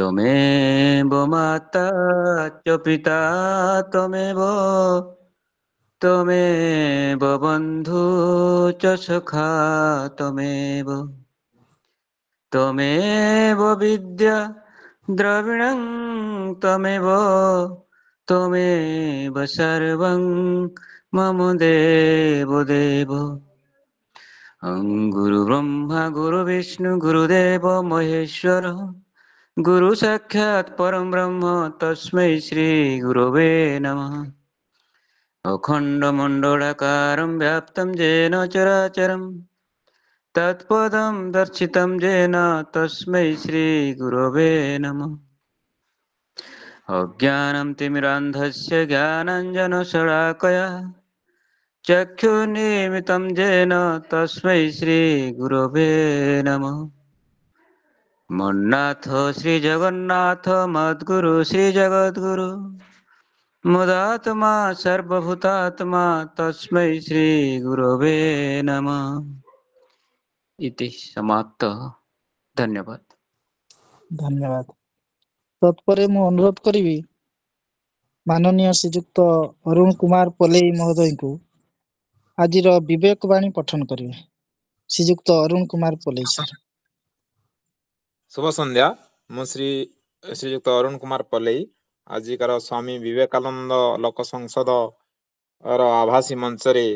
त्वमेव माता च पिता त्वमेव त्वमेव बन्धु च सखा त्वमेव त्वमेव विद्या द्रविणं त्वमेव त्वमेव सर्वं मम देव गुरुब्रह्मा गुरुविष्णु गुरुदेव महेश्वर गुरु साक्षात् परं ब्रह्म तस्मै श्री गुरवे नमः। अखण्डमण्डलाकारं व्याप्तं येन चराचरं तत्पदं दर्शितं येन तस्मै श्री गुरवे नमः। अज्ञानं तिमिरान्धस्य ज्ञानाञ्जनशलाकया चक्षुर्निमितं येन तस्मै श्री गुरवे नमः। मन्नाथ श्रीजगन्नाथ मद्गुरु श्रीजगद्गुरु मुदात्मा सर्वभूतात्मा तस्मै श्री गुरवे नमः। इति समाप्तः। धन्यवाद। धन्यवाद। तत्परे ମୁଁ ଅନୁରୋଧ କରିବି ମାନନୀୟ ଶ୍ରୀଯୁକ୍ତ ଅରୁଣ କୁମାର ପଲେଇ ମହୋଦୟଙ୍କୁ ଆଜିର ବିବେକ ବାଣୀ ପଠନ କରିବେ। ଶ୍ରୀଯୁକ୍ତ ଅରୁଣ କୁମାର ପଲେଇ ସାର୍। शुभ संध्या। मु श्रीयुक्त अरुण कुमार पलेई आजिकार स्वामी विवेकानंद लोक संसद आभासी मंच रे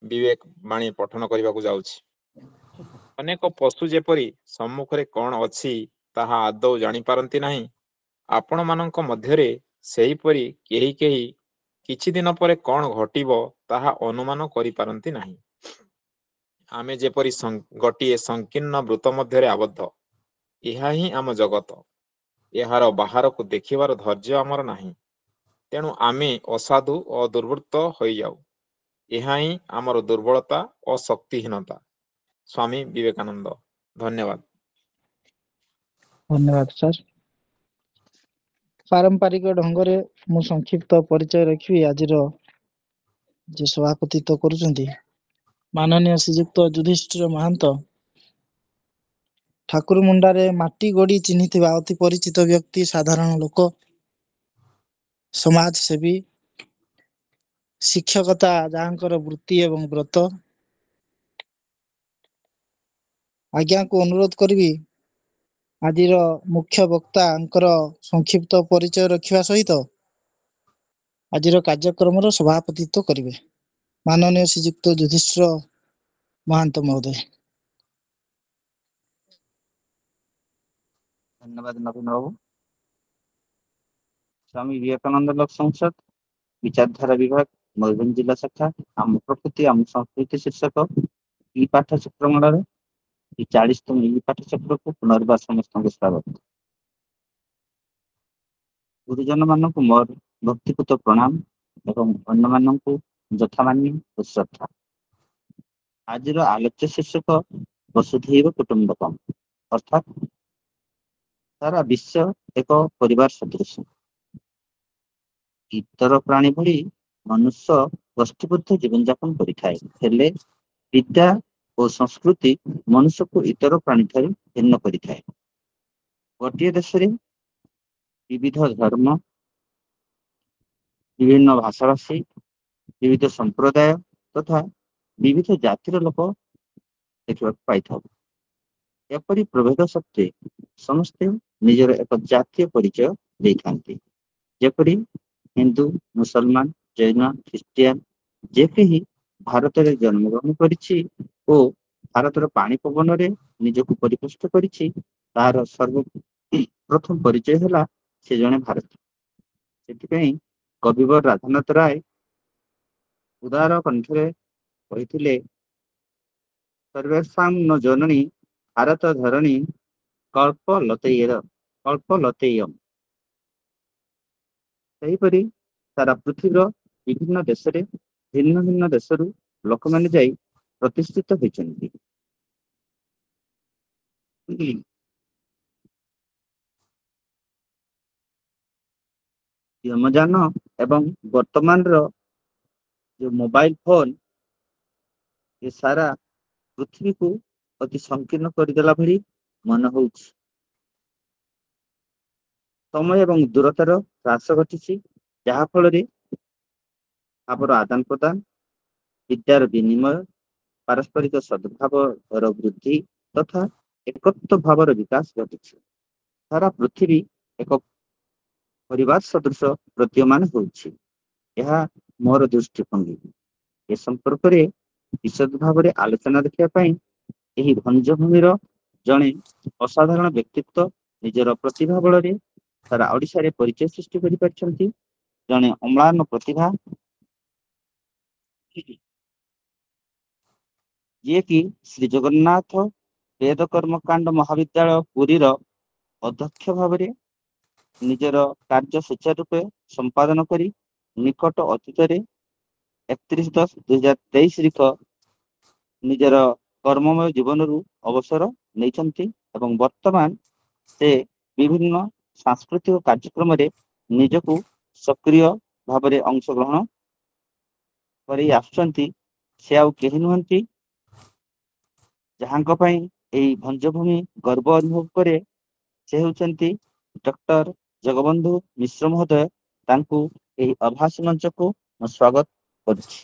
विवेक बाणी पठन करने को जाउछि। अनेक पशु जेपरी सम्मुखरे कौन अछि ताहा आदौ जानी पारंती नहीं, आपण मानक मध्यरे सेहीपरि केही केही किछि दिन परे कौन घटिबो ताहा अनुमान करि पारंती नहीं। आमे जेपरी गोटिए संकीर्ण वृत्त मध्यरे आबद्ध, यह ही आम जगत, यार बाहर को देखिबार धैर्य आमर नहीं, तेणु आमे असाधु और दुर्वृत्त हो जाऊ। यह ही आमर दुर्बलता और शक्तिहीनता। स्वामी विवेकानंद। धन्यवाद। धन्यवाद सर। पारंपरिक ढंगरे मु संक्षिप्त परिचय रखी आज जे सभापतित्व करुचंती माननीय श्रीयुक्त युधिष्ठिर महांत ठाकुर मुंडारे माटी गड़ी चिन्हिथिबा अति परिचित व्यक्ति, साधारण लोक, समाज सेवी, शिक्षकता जहाँकर वृत्ति एवं व्रत। आज्ञा को अनुरोध करी आजिर मुख्य वक्ता संक्षिप्त परिचय रखा सहित आजिर कार्यक्रम सभापतित्व करेंगे माननीय श्रीयुक्त युधिष्ठिर महांत महोदय। धन्यवाद नवीन बाबू। स्वामी विवेकानंद लोक संसद विचारधारा विभाग मयूरभंज जिला शाखा आम प्रकृति आम संस्कृति शीर्षक ई पाठ्यचक्र मंडल 40तम ई पाठ्यचक्र को पुनर्बार समस्त स्वागत। गुरुजन मानक मोर भक्तिपूत प्रणाम एवं अन्य मानक यथामान्य श्रद्धा। आज आलोच्य शीर्षक वसुधैव कुटुंबकम अर्थात सारा विश्व एक परिवार सदृश। इतर प्राणी भली मनुष्य गोष्ठीबद्ध जीवन यापन करिथाए, हेले विद्या और संस्कृति मनुष्य को इतर प्राणी ठारे भिन्न करिथाए। गोटिए देश रे विविध धर्म, विभिन्न भाषाभाषी, विविध संप्रदाय तथा विविध जातिर लोक देखा पाई। एपरी प्रभेद सत्वे समस्ते निजर एक जातीय परिचय देखांती। जेपरी हिंदू, मुसलमान, जैन, ख्रिस्टियान जे कहीं भारत में जन्मग्रहण करिछि ओ भारतर पानी पवन रे निजको परिपुष्ट करिछि, तार सर्वप्रथम परिचय होला से जने भारत। सेतिपई कविवर राधानाथ राय उदार कंठरे कहिथिले, सर्वेषां न जननी भारत धरणी कल्पलतेयम। सेहीपरि सारा पृथ्वीर विभिन्न देश रे भिन्न भिन्न देशरू लोक माने जाई प्रतिष्ठित होइछन्ति। यमजान एवं वर्तमान रो जो मोबाइल फोन ये सारा पृथ्वी को अति संकीर्ण करदेला भली मन होउछ। ସମୟ ଏବଂ ଦୂରତାର ହ୍ରାସ ଘଟିଛି, ଯାହା ଫଳରେ ଭାବର ଆଦାନ ପ୍ରଦାନ, ବିଦ୍ୟାର ବିନିମୟ, ପାରସ୍ପରିକ ସଦ୍ଭାବର ବୃଦ୍ଧି ତଥା ଏକତ୍ୱ ଭାବର ବିକାଶ ଘଟିଛି। ସାରା ପୃଥିବୀ ଏକ ପରିବାର ସଦୃଶ ପ୍ରତୀୟମାନ ହେଉଛି। ଏହା ମୋର ଦୃଷ୍ଟିଭଙ୍ଗୀ। ଏ ସମ୍ପର୍କରେ ବିଶଦ ଭାବରେ ଆଲୋଚନା ଦେଖିବା ପାଇଁ ଏହି ଭଞ୍ଜଭୂମିର ଜଣେ ଅସାଧାରଣ ବ୍ୟକ୍ତିତ୍ୱ ନିଜର ପ୍ରତିଭା ବଳରେ ସାରା ଓଡ଼ିଶାରେ ପରିଚୟ ସୃଷ୍ଟି କରିପାରିଛନ୍ତି। ଜଣେ ଅମ୍ଳାନ ପ୍ରତିଭା ଯିଏକି ଶ୍ରୀ ଜଗନ୍ନାଥ ବେଦ କର୍ମକାଣ୍ଡ ମହାବିଦ୍ୟାଳୟ ପୁରୀର ଅଧ୍ୟକ୍ଷ ଭାବରେ ନିଜର କାର୍ଯ୍ୟ ସୁଚାରୁ ରୂପେ ସମ୍ପାଦନ କରି ନିକଟ ଅତୀତରେ 31/10/2023 ନିଜର କର୍ମମୟ ଜୀବନରୁ ଅବସର ନେଇଛନ୍ତି ଏବଂ ବର୍ତ୍ତମାନ ସେ ବିଭିନ୍ନ ସାଂସ୍କୃତିକ କାର୍ଯ୍ୟକ୍ରମରେ ନିଜକୁ ସକ୍ରିୟ ଭାବରେ ଅଂଶଗ୍ରହଣ କରି ଆସୁଛନ୍ତି। ସେ ଆଉ କେହି ନୁହନ୍ତି, ଯାହାଙ୍କ ପାଇଁ ଏହି ଭଞ୍ଜଭୂମି ଗର୍ବ ଅନୁଭବ କରେ। ସେ ହେଉଛନ୍ତି ଡକ୍ଟର ଜଗବନ୍ଧୁ ମିଶ୍ର ମହୋଦୟ। ତାଙ୍କୁ ଏହି ଆଭାସୀ ମଞ୍ଚକୁ ମୁଁ ସ୍ୱାଗତ କରୁଛି।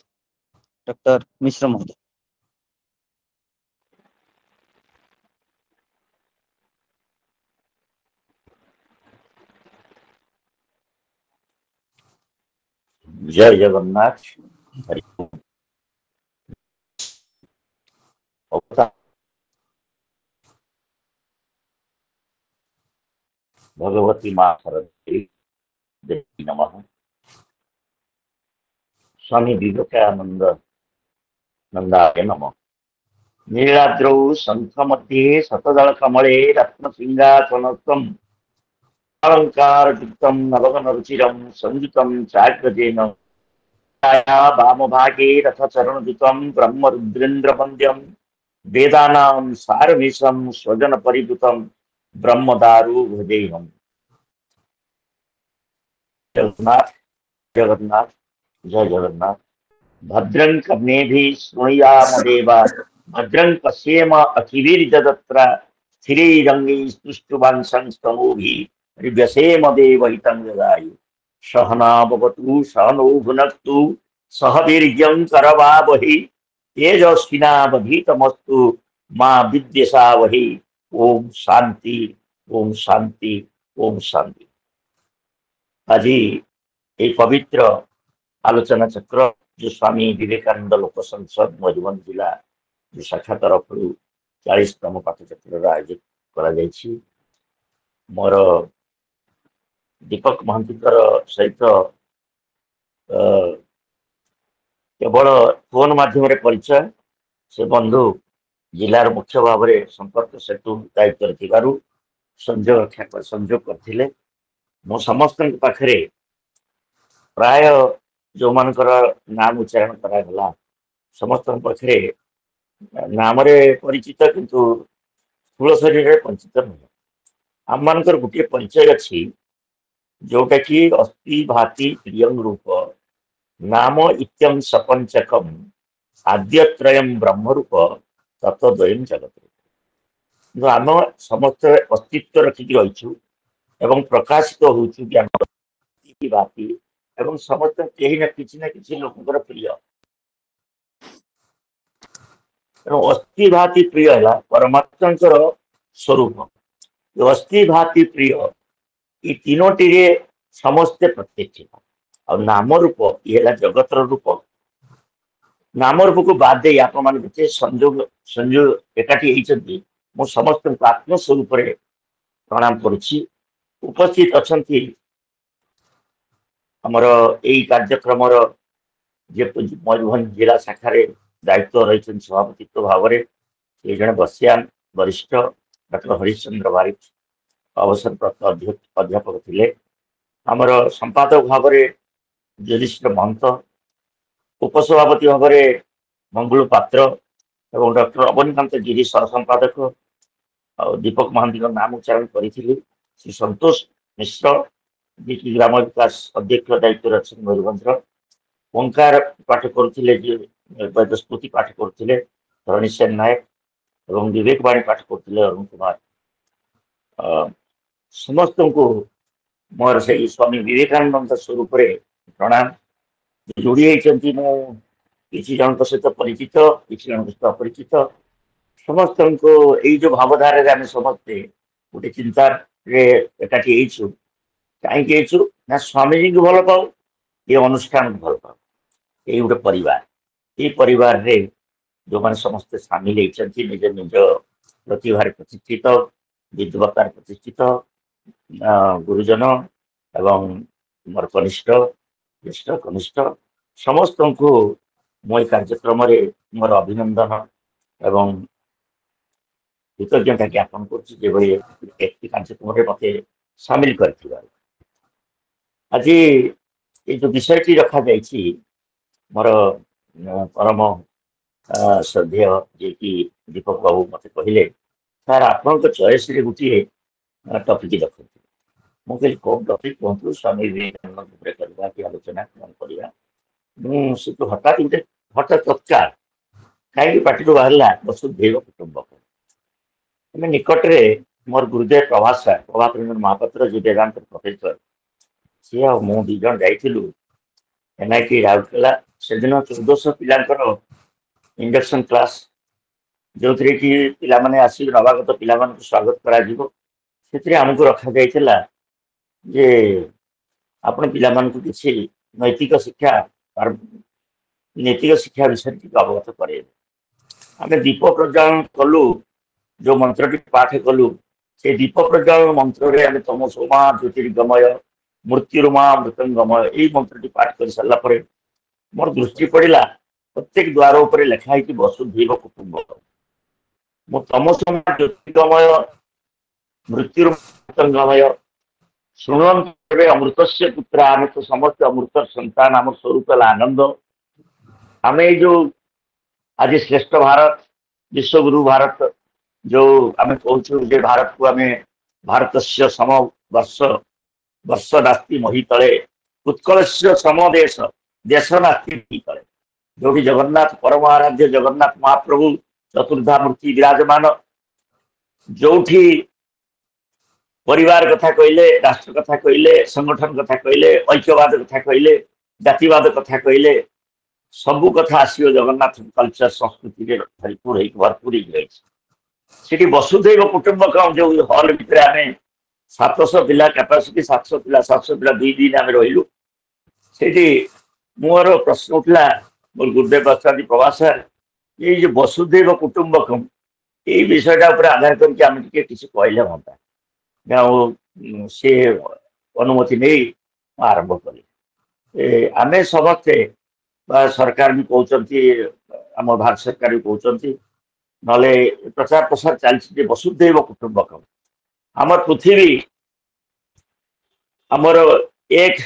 ଡକ୍ଟର ମିଶ୍ର ମହୋଦୟ। जय जगन्नाथ। हरि ओम। अवतार भगवती माँ सरस्वती देवी नमः। स्वामी विवेकानंद नंदाय नमः। नीलाद्रौ शंखमध्ये शतदल कमले रत्नसिंहासनस्थं अलङ्कारयुक्तं नवघनरुचिरं संयुतं चाग्रजेन वामभागे रथचरणयुतं ब्रह्मरुद्रेन्द्रवन्द्यं वेदानां सारमीशं स्वजनपरिवृतं ब्रह्मदारु भजेऽहम्। जगन्नाथ जगन्नाथ जय जगन्नाथ। भद्रं कर्णेभिः शृणुयामदेवा भद्रं पश्येम अखिलैर्जगत्र स्थिरैरङ्गैस्तुष्टुवांशंस्तनूभिः व्यसेम देवहितं यदायु। सहना भवतु सहनौ भुनक्तु सह वीर्यं करवावहै तेजस्विनावधीतमस्तु मा विद्विषावहै। ओम शांति ओम शांति ओम शांति। आज ये पवित्र आलोचना चक्र जो स्वामी विवेकानंद लोक संसद मयूरभंज जिला जो शाखा तरफ 40तम पाठचक्र आयोजित करा मोर दीपक महांती सहित केवल फोन माध्यम परिचय। से बंधु जिलार मुख्य भाव में संपर्क सेतु दायित्व संयोग करते मो समस्त पाखे प्राय जो मानकर नाम उच्चारण करागला समस्त पाखे नाम परिचित किंतु स्थूल शरीर परिचित नुह। आम मानकर गोटे परिचय अच्छी जोटा कि अस्थि भाति प्रियं रूप नाम इत्यं सपंचकम आद्यत्रयं ब्रह्मरूप तत्वद्वयं जगत। आम समस्त अस्तित्व रखिक रहीचु एवं प्रकाशित होचु ज्ञान भाति एवं समस्त कहीं ना किसी लोकंर प्रिय अस्थि भाति प्रिय है परमात्मा स्वरूप। अस्थि भाति प्रिय ये तीनोटी समस्ते प्रत्यक्ष और नाम रूप ये जगतर रूप। नाम रूप को बाद दे आप संयोग संयोग एकाठी होती मु समस्त आत्मस्वरूप प्रणाम करुच्ची। उपस्थित अच्छा आमर यही कार्यक्रम मयूरभंज जिला शाखा दायित्व रही सभापतित्व भाव में ये जड़े बसियान वरिष्ठ डॉक्टर हरिश्चंद्र बारिक अवसरप्राप्त अध्यापक थे। आमर संपादक भाव में ज्योतिष महंत उपसभापति भाव में मंगलू पात्र और डॉक्टर अवनीकांत गिरी सह संपादक और दीपक महांती नाम उच्चारण करी श्री संतोष मिश्र जी की ग्राम विकास अध्यक्ष दायित्व अच्छे मयूरभंज ओंकार पाठ करुले वेदस्फूर्ति पाठ करुले धरणी सेन नायक और विवेक वाणी पाठ करुले अरुण कुमार। समस्त को मोर से स्वामी विवेकानंद स्वरूप प्रणाम जोड़ी होती किसी जन सहित परिचित किसी जन सहित अपरिचित समस्त को यही जो भावधारा आम समस्ते गोटे चिंतार एकाठी कहीं ना स्वामीजी को भल पाऊ ये अनुष्ठान को भल पाऊ ये गोटे परिवार ये परिवार रे जो मैंने समस्ते सामिल होती निज निज प्रतिभार प्रतिष्ठित विद्वतार प्रतिष्ठित गुरुजन एवं मोर कनिष्ठ ज्येष्ठ कनिष्ठ समस्त को मो कार्यक्रम मोर अभिनंदन एवं कृतज्ञता ज्ञापन कर कार्यक्रम मत सामिल कर आज ये जो विषयटी रखा जाइए मोर परम श्रद्धेय जे कि दीपक बाबू मत कहले सर आपन चॉइस गोटे टपिक रखते मुझे कौन टपिक कहतु स्वामी विवेकानंद कि आलोचना कौन करवा मुझे तो हठात गोटे हठात तत्काल कहीं पार्टी बाहर वसुधैव कुटुंबकम निकट में मोर गुरुदेव प्रभात रंजन महापात्र जो वेदांत प्रोफेसर सी आ मु दी जन जाइलु एनआईटी राउरकेला से दिन 1400 पिलांकर इंडक्शन क्लास जो थी कि पिला माने आसी नवागत पिला मान स्वागत करा आमको रखा जाइला जे आपण पिला मान किसी नैतिक शिक्षा नैतिक शिक्षा विषय अवगत करे आम दीप प्रज्वलन कलु जो मंत्रटी पाठ कलु से दीप प्रज्वलन मंत्र आम तम सोमा ज्योतिर्गमय मृत्युरुमा मृतंगमय यही मंत्रटी पाठ कर सारा मोर दृष्टि पड़ा प्रत्येक द्वार उपर लिखाई वसुधैव कुटुंबकम मो तम सोमा ज्योतिर्गमय मृत्युरुमय शुणवंत अमृत पुत्र आम तो समस्त अमृत संतान आम स्वरूप आनंद आम जो आज श्रेष्ठ भारत विश्वगुरु भारत जो आम कहूँ भारत को आम भारत से सम वर्ष वर्ष नास्ति मही तले उत्कल सम देश देश नास्ति मही तले जो जगन्नाथ परम आराध्य जगन्नाथ महाप्रभु चतुर्धा मूर्ति विराजमान जो परिवार कथा कहले राष्ट्र कथा कहले संगठन कथा कहले ऐक्यवाद कथा कहले जातिवाद कथा कहले सबू कथा आसो जगन्नाथ कल्चर संस्कृति भरपूर से वसुधैव कुटुंबकम जो हॉल भितर आम 700 पिला कैपासिटी 700 पिला 2 दिन आम रही से मोर प्रश्न उठला मोर गुरुदेव आचार्य प्रभात सर ये जो वसुधैव कुटुंबकम ये विषयटा आधार करके किसी कहले भाई से अनुमति नहीं आरंभ कले आम समस्ते सरकार भी कहते आम भारत सरकार भी कहते ना प्रचार प्रसार चलती वसुधैव कुटुंबकम आम पृथ्वी आमर एक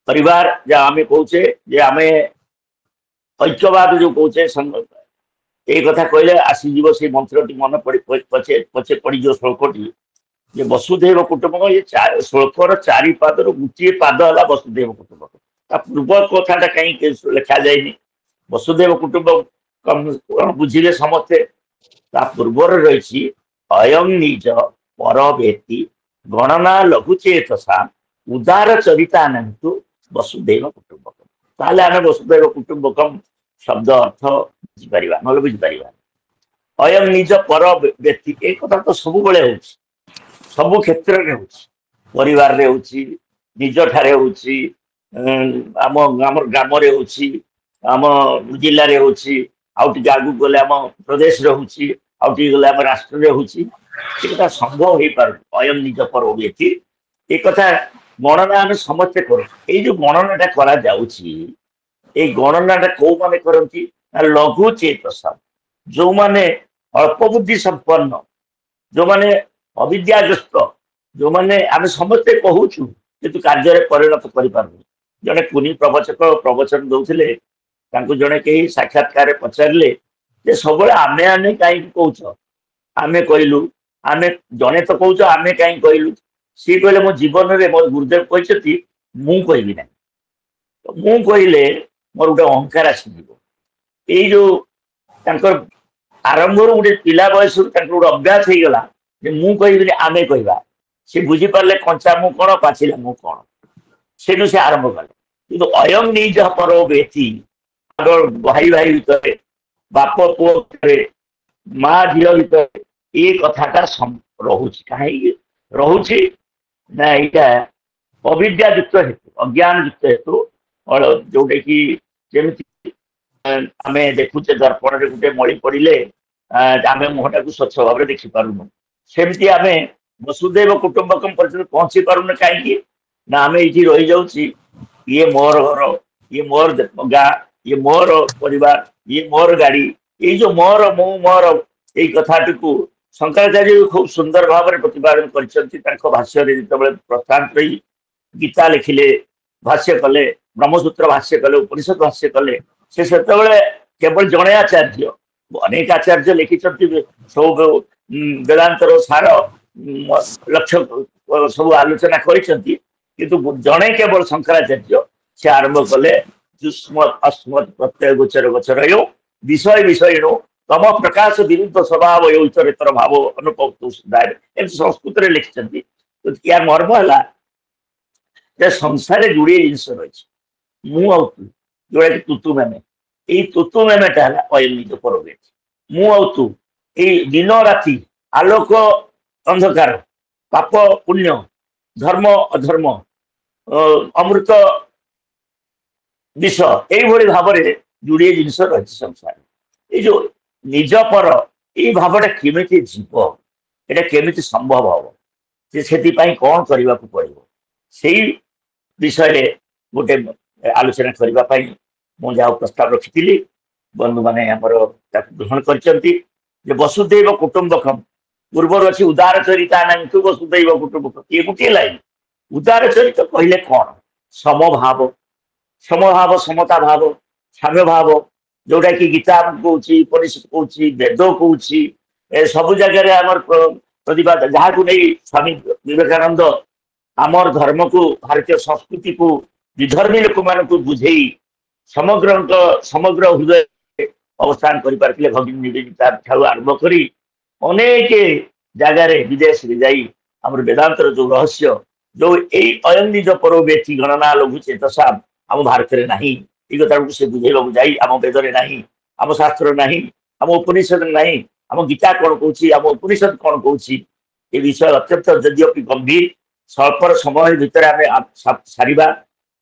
परिवार जहाँ आम कहे आम ऐक्यवाद जो कहे ये कथा कहले आसीज से मंत्रटी मन पचे पचे पड़ी जो श्लोकटी ये वसुधैव कुटुंबकम ये श्लोकर 4 पादर गोटे पाद है वसुधैव कुटुंबकम पूर्व कथा कहीं लिखा जाए वसुधैव कुटुंबकम बुझे समस्ते पूर्व रही अयं निज पर व्यक्ति गणना लघुचेतसा उदार चरितानंतु वसुधैव कुटुंबकम ताले आम वसुधैव कुटुंबकम शब्द अर्थ बुझीपर ना बुझीपर अयं निज पर व्यक्ति एक कथा तो सब बड़े हो सबु क्षेत्र में परिवार रे होची निज ठारे होची आम ग्राम रे होची आम जिले रे होची आउ टिके आगु गले आम प्रदेश रे होची आउ टिके गले आम राष्ट्र रे होची एटा संभव हो पार अयम निज पर व्यक्ति एक कथा गणना आम समस्ते कर जो गणनाटा करा जाउची ए गणनाटा कौ माने करंती लघु चेतसा जो माने अल्प बुद्धि संपन्न जो माने अविद्याग्रस्त जो माने आम समस्ते कहूँ किंतु कार्य परिणत कर जड़े कुनी प्रवचक प्रवचन दौले जड़े कहीं साक्षात्कार पचारे सब आमे आमे कहीं कौच आमे कहलु आमे जड़े तो कौच आमे कहीं कहलु सी कहले मो जीवन में मो गुरुदेव कहते मु कहबी ना तो मु कहले मोर गोटे अहंकार आसीज ये जो आरंभ गोटे पिला बयस गोटे अभ्यास हो गला मु कहबी आमे कहवा से बुझीपारे कंचा मु कौन पाचिला मु कौन से से आरंभ कले कि अयम निज परो बेती भाई भाई भितर बाप पुओ भितर माँ झील भितर ये कथाटा रोचे कहीं रोचे ना यहाँ अविद्या युक्त हेतु अज्ञान युक्त हेतु और जोटा कि जमी आम देखुचे दर्पण में गोटे मली पड़े आम मुहटा को स्वच्छ भाव देखी पारूनु सेमती आम वसुदेव कुटुंबकम पर्यटन पहुंची पारूनु कहीं ना आम ये रही जाऊँ ये मोर घर ये मोर गाँ ये मोर परिवार ये मोर गाड़ी ये जो मोर मु मोर ये कथाटी को शंकराचार्य खूब सुंदर भाव में प्रतिपादन कर भाष्य जो प्रस्थान रही गीता लिखिले भाष्य कले ब्रह्मसूत्र भाष्य कले उपनिषद भाष्य कले से केवल जड़े आचार्य अनेक आचार्य लिखिं सब वेदांतर सार लक्ष्य सब आलोचना किंतु जड़े केवल शंकराचार्य से आरंभ कले जुष्मत अस्मत् प्रत्यय गोचर गोचर विषय विषयिणु तम प्रकाश विरुद्ध स्वभाव इतरेतर भाव अनुपम संस्कृत में लिखिं तो यार मर्म है संसार जुड़े जिनस रही मुझे जोड़ा कि तुतु मैंने ये तुतु मैमेटा है अयम निज पर बेटी मु दिन राति आलोक अंधकार पाप पुण्य धर्म अधर्म अमृत विष यही भाव में जुड़े जिनस रही संसार ये जो निज पर ये भावटा केमिति जीव एटा केमिति संभव हम से कौन करने को पड़ो से विषय गोटे आलोचना करने मुझे प्रस्ताव रखी बंधु मैंने ग्रहण कर वसुदेव कुटुंबकम पूर्वर अच्छी उदार चरिता नाम वसुदेव कुटुंबकम ये गोटे लाइन उदार चरित कहले कौन समभाव समभाव समता भाव साम्य भाव जोटा कि गीता कौच उपनिषद कौच वेद कौच सब जगह आमर प्रतिपाद जहाँ को नहीं स्वामी विवेकानंद आमर धर्म को भारतीय संस्कृति को विधर्मी लोक मान बुझे समग्र हृदय अवस्थान कर भगिनी निवेदिता ठार आरंभ कर अनेक जगार विदेश में जाई आम वेदांतर जो रहस्य जो यही अयम निज परो व्यक्ति गणना लघु चेतसा आम भारत में नहीं ये कथा से बुझेगा जाई आम वेदरे नहीं आम शास्त्र नहीं आम उपनिषद नहीं आम गीता कौन कौच आम उपनिषद कौन कौच ये विषय अत्यंत यद्यपि गंभीर स्वल्पर समय भितर आम सारिबा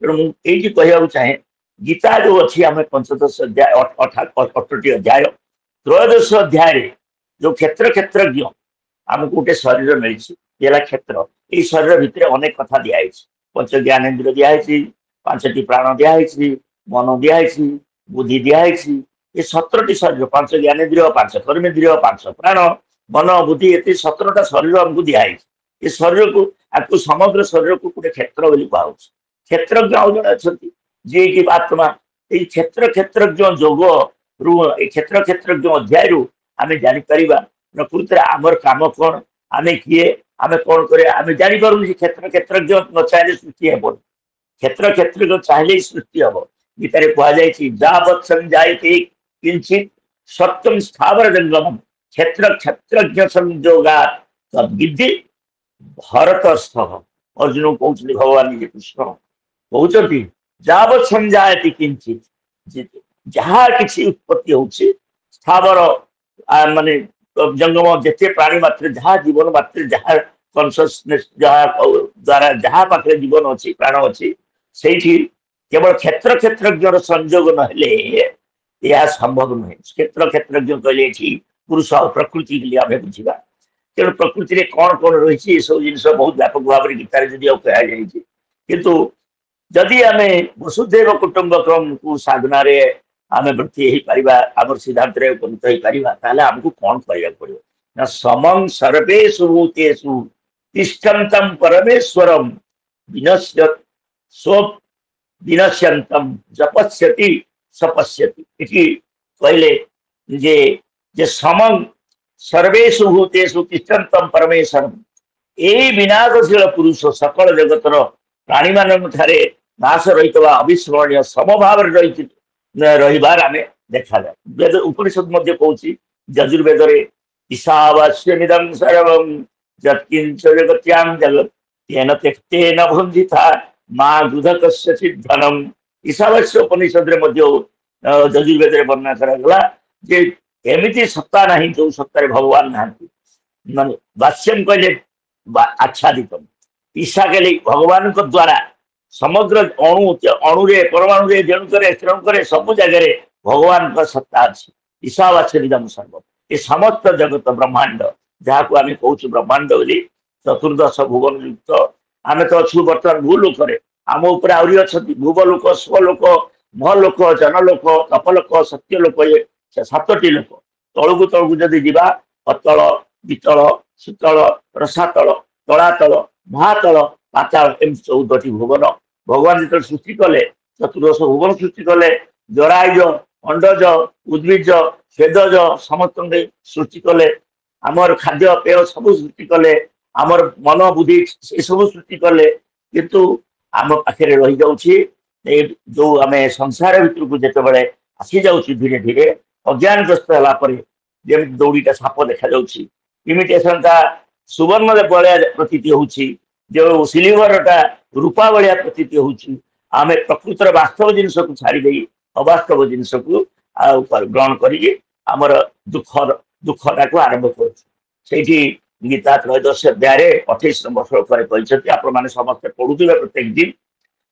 तेणु मुझे कहवाक चाहे गीता जो अच्छी आम पंचदश अध्याय 18 अध्याय त्रयोदश अध्याय जो क्षेत्र क्षेत्रज्ञ आमको गोटे शरीर मिली क्षेत्र ये शरीर भितर अनेक कथा दिखाई पंच ज्ञानेन्द्र दिखाई 5टी प्राण दिखाई मन दिखाई बुद्धि दिखाई ये 17टी शरीर 5 ज्ञानेन्द्रिय 5 कर्मेन्द्रिय 5 प्राण मन बुद्धि ये 17टा शरीर आमको दिखाई ये शरीर को आपको समग्र शरीर को गोटे क्षेत्र बोली कह क्षेत्रज्ञ आउ जड़े अच्छा जी कि आत्मा ये क्षेत्र क्षेत्रज्ञ जोग रु क्षेत्र क्षेत्रज्ञ अध्याय आम जापर प्रकृति में आमर काम कौन आम किए आम कौन कर आम जापर क्षेत्र क्षेत्रज्ञ न चाहिए सृष्टि हे क्षेत्र क्षेत्रज्ञ चाहिए सृष्टि हम गीतार कहुई जावत् संजायते किंचित सत्यम स्थावर जंगम क्षेत्र क्षेत्रज्ञ संयोगा तद्विद्धि भरतस्थ अर्जुन कहते भगवान निजे कृष्ण कहते जावत् संजायते किंचित जहाँ किसी उत्पत्ति होची स्थावर माने जंगम जिते प्राणी मात्र जहाँ जीवन मात्र जहाँ कॉन्शियसनेस जहाँ द्वारा जहाँ पाखे जीवन अच्छी प्राण अच्छी से केवल क्षेत्र क्षेत्रज्ञ संयोग नहले यह संभव नुहे क्षेत्र क्षेत्रज्ञ कहले पुरुष और प्रकृति के लिए आम बुझा तेणु प्रकृति में कौन कौन रही सब जिन बहुत व्यापक भाव में गीतार जदि कहुई किंतु जदि आम वसुदेव कुटुंबकम को साधना आम वृत्ति हो पार आम सिद्धांत उपनीत हो पार आमको कौन करा पड़ो ना समं सर्वेषु भूतेषु तिष्ठन्तं परमेश्वरम विनश्यत् स्व विनश्यन्तं जपस्यति सपश्यति इति कहले जे समं सर्वेषु भूतेषु तिष्ठन्तं परमेश्वरम यही विनाशशील पुरुष सकल जगतर प्राणी मान ठारे नाश रही अविस्मरणीय समभाव रहीबार आम देखा जाए वेद उपनिषद मध्य कहूँ यजुर्वेद ईशावास्यमिदं सर्वं यत्किंच जगत्यां जगत् तेन त्यक्तेन भुञ्जिता मा दुधकस्य धनम। ईशावास्य उपनिषद रे ମଧ୍ୟ ଯଜୁର୍ବେଦ ରେ ବର୍ଣ୍ଣନା କରାଗଲା ଯେ ଏମିତି ସତ୍ତା ନାହିଁ ଯୋଉ ସତ୍ତାରେ ଭଗବାନ ନାହାନ୍ତି। ମାନେ ବାସ୍ୟମ କହିଲେ ଆଚ୍ଛାଦିତ, ईशा कहले भगवानଙ୍କ द्वारा समग्र अणुरे परमाणुरे जेणुकरे स्त्रणुकरे सब जगह भगवान सत्ता अच्छी। ईशावास्यम सर्व ये समस्त जगत ब्रह्मांड जहाँ को आम कहूँ ब्रह्मांड बोली चतुर्दश भुवन युक्त आम तो अच्छु बर्तमान भूलोक आम उपर आहरी अच्छा भूवलोक स्वलोक महलोक जनलोक तपलोक सत्यलोक ये सातटी लोक तलकू तलकू जदि जा अतल वितल शीतल रसातल तलातल महातल पाताल एम 14टी भुवन भगवान जो सृष्टि कले चतुर्दश भुवन सृष्टि कले जरायुज अंडज उद्भिज स्वेदज समस्त सृष्टि कले आमर खाद्य पेय सब सृष्टि कले आमर मन बुद्धि से सब सृष्टि कले किंतु आम पाखे रही जाऊँगी जो आम संसार भितर को जिते आसी जाऊँ धीरे धीरे अज्ञानग्रस्त है दौड़ीटा साप देखा इमिटेशन टा सुवर्ण बलिया प्रतीति होची जो सिल्वर टा रूपा बलिया प्रतीति होची आम प्रकृतर वास्तव जिनस को छाड़ी अवास्तव जिनस को ग्रहण करी आमर दुखटा को आरंभ कर गीता त्रयोदश अध्याय 28 नंबर श्लोक आप समस्त पढ़ुवे प्रत्येक दिन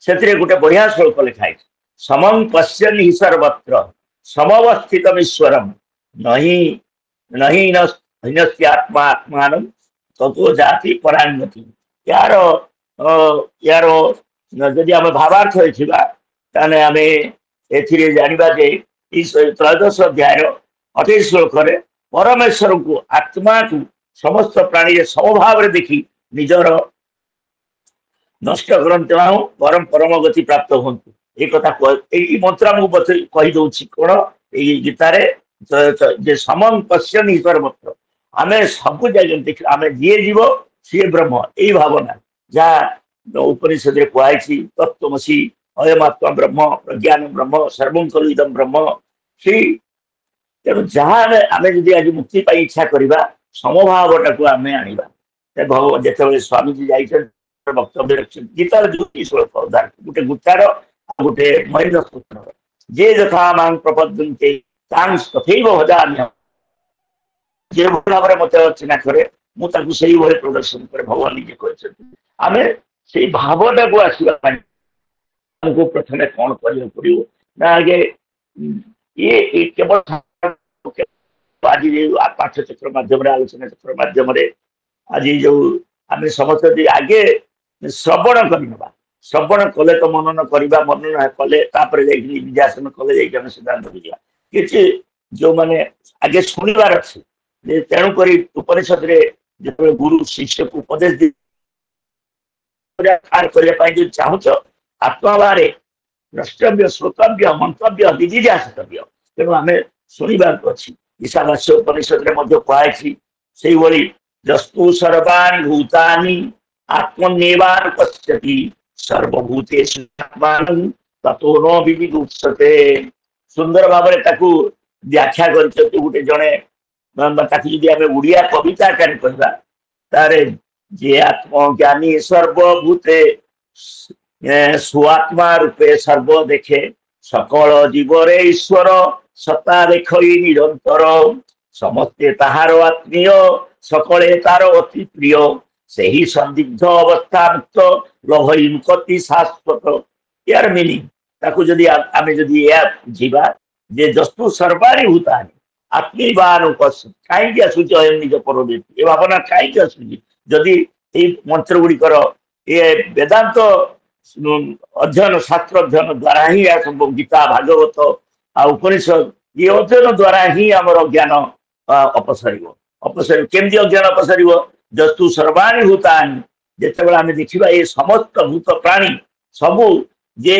से गोटे बढ़िया श्लोक लिखाई समं पश्यन् हि सर्वत्र समवस्थित ईश्वरम नहीं नहीं नस्यात्मा आत्मान तत्व जाति परान्नति यार यार जदि आम भावार्थ ताने आम ए जानिबा जे त्रयोदश अध्याय 28 श्लोक परमेश्वर को आत्मा को समस्त प्राणी समभाव देखी निजर नष्ट करते परम परम गति प्राप्त हूँ एक मंत्र मुझे कहीदे कौन ये गीतार समं पश्यन् हि सर्वत्र आम सब जगह देख आम जी जीव सी ब्रह्म यही भावना जहाँ उपनिषद कहुई तत्वमसी अयमात्मा ब्रह्म प्रज्ञान ब्रह्म सर्वं खलु इदं ब्रह्म सी तेणु जहाँ आम जी आज मुक्ति पाई इच्छा करवा समभावटा को आम आने भगवान जिते स्वामीजी जाइए वक्तव्य रखिए गीतार दुईटी श्लोक गोटे गुप्तार गोटे महेन्द्र सूत्र जे यथा मां प्रपद्यन्ते तां तथैव भजाम्यहम् जे भाव में मत अर्चना करे मुझे प्रदर्शन करे भगवान निजे कहते आम से भावटा को आसवा हमको प्रथम कौन करा पड़ो ना आगे ये केवल आज पाठचक्र मध्यम आलोचना चक्र मध्यम आज जो आम समस्त आगे श्रवण करवा श्रवण कले तो मनन करवा मनन कले निजासन कले सिद्धांत बुझा कि जो मैंने आगे शुणवार अच्छे तेणुक उपनिषद जो गुरु शिष्य को उपदेश करने चाहूच आत्मा बारे द्रष्टव्य श्रोतव्य मंतव्य दिदिजासितव्य तेणु आम शुणवार अच्छी ईशावास्य उपनिषद कहुई से भाई जस्तु सर्वाणि भूतानि आत्मन्येवान पश्यति सर्वभूतेषु आत्मानं ततो न विविदुच्यते सुंदर भाव में व्याख्या कर गोटे जड़े उड़िया कविता आकार कहवा तारे जे आत्मज्ञानी सर्वभूते स्वात्मा रूपे सर्व देखे सकल जीवरे ईश्वर सत्ता देख निरंतर समस्ते ताहार आत्मीय सकले तार अति प्रिय से ही संदिग्ध अवस्था मुक्त लभई मुक्ति शाश्वत यार मीनिंग ताकू जदि आम जदि बुझा जे जस्तु सर्वाणी भूतानि आत्मीवान कहीं आसूँ अयम निज परदेति ये भावना कहीं आसूँ जदि मंत्र गुड़िकर ये वेदांत अध्ययन शास्त्र अध्ययन द्वारा ही गीता भागवत उपनिषद ये अध्ययन द्वारा ही आमर ज्ञान अपसर केमती अज्ञान अपसर जस्तु सर्वाणी भूतानि जिते आम देखा ये समस्त भूत प्राणी सबू जे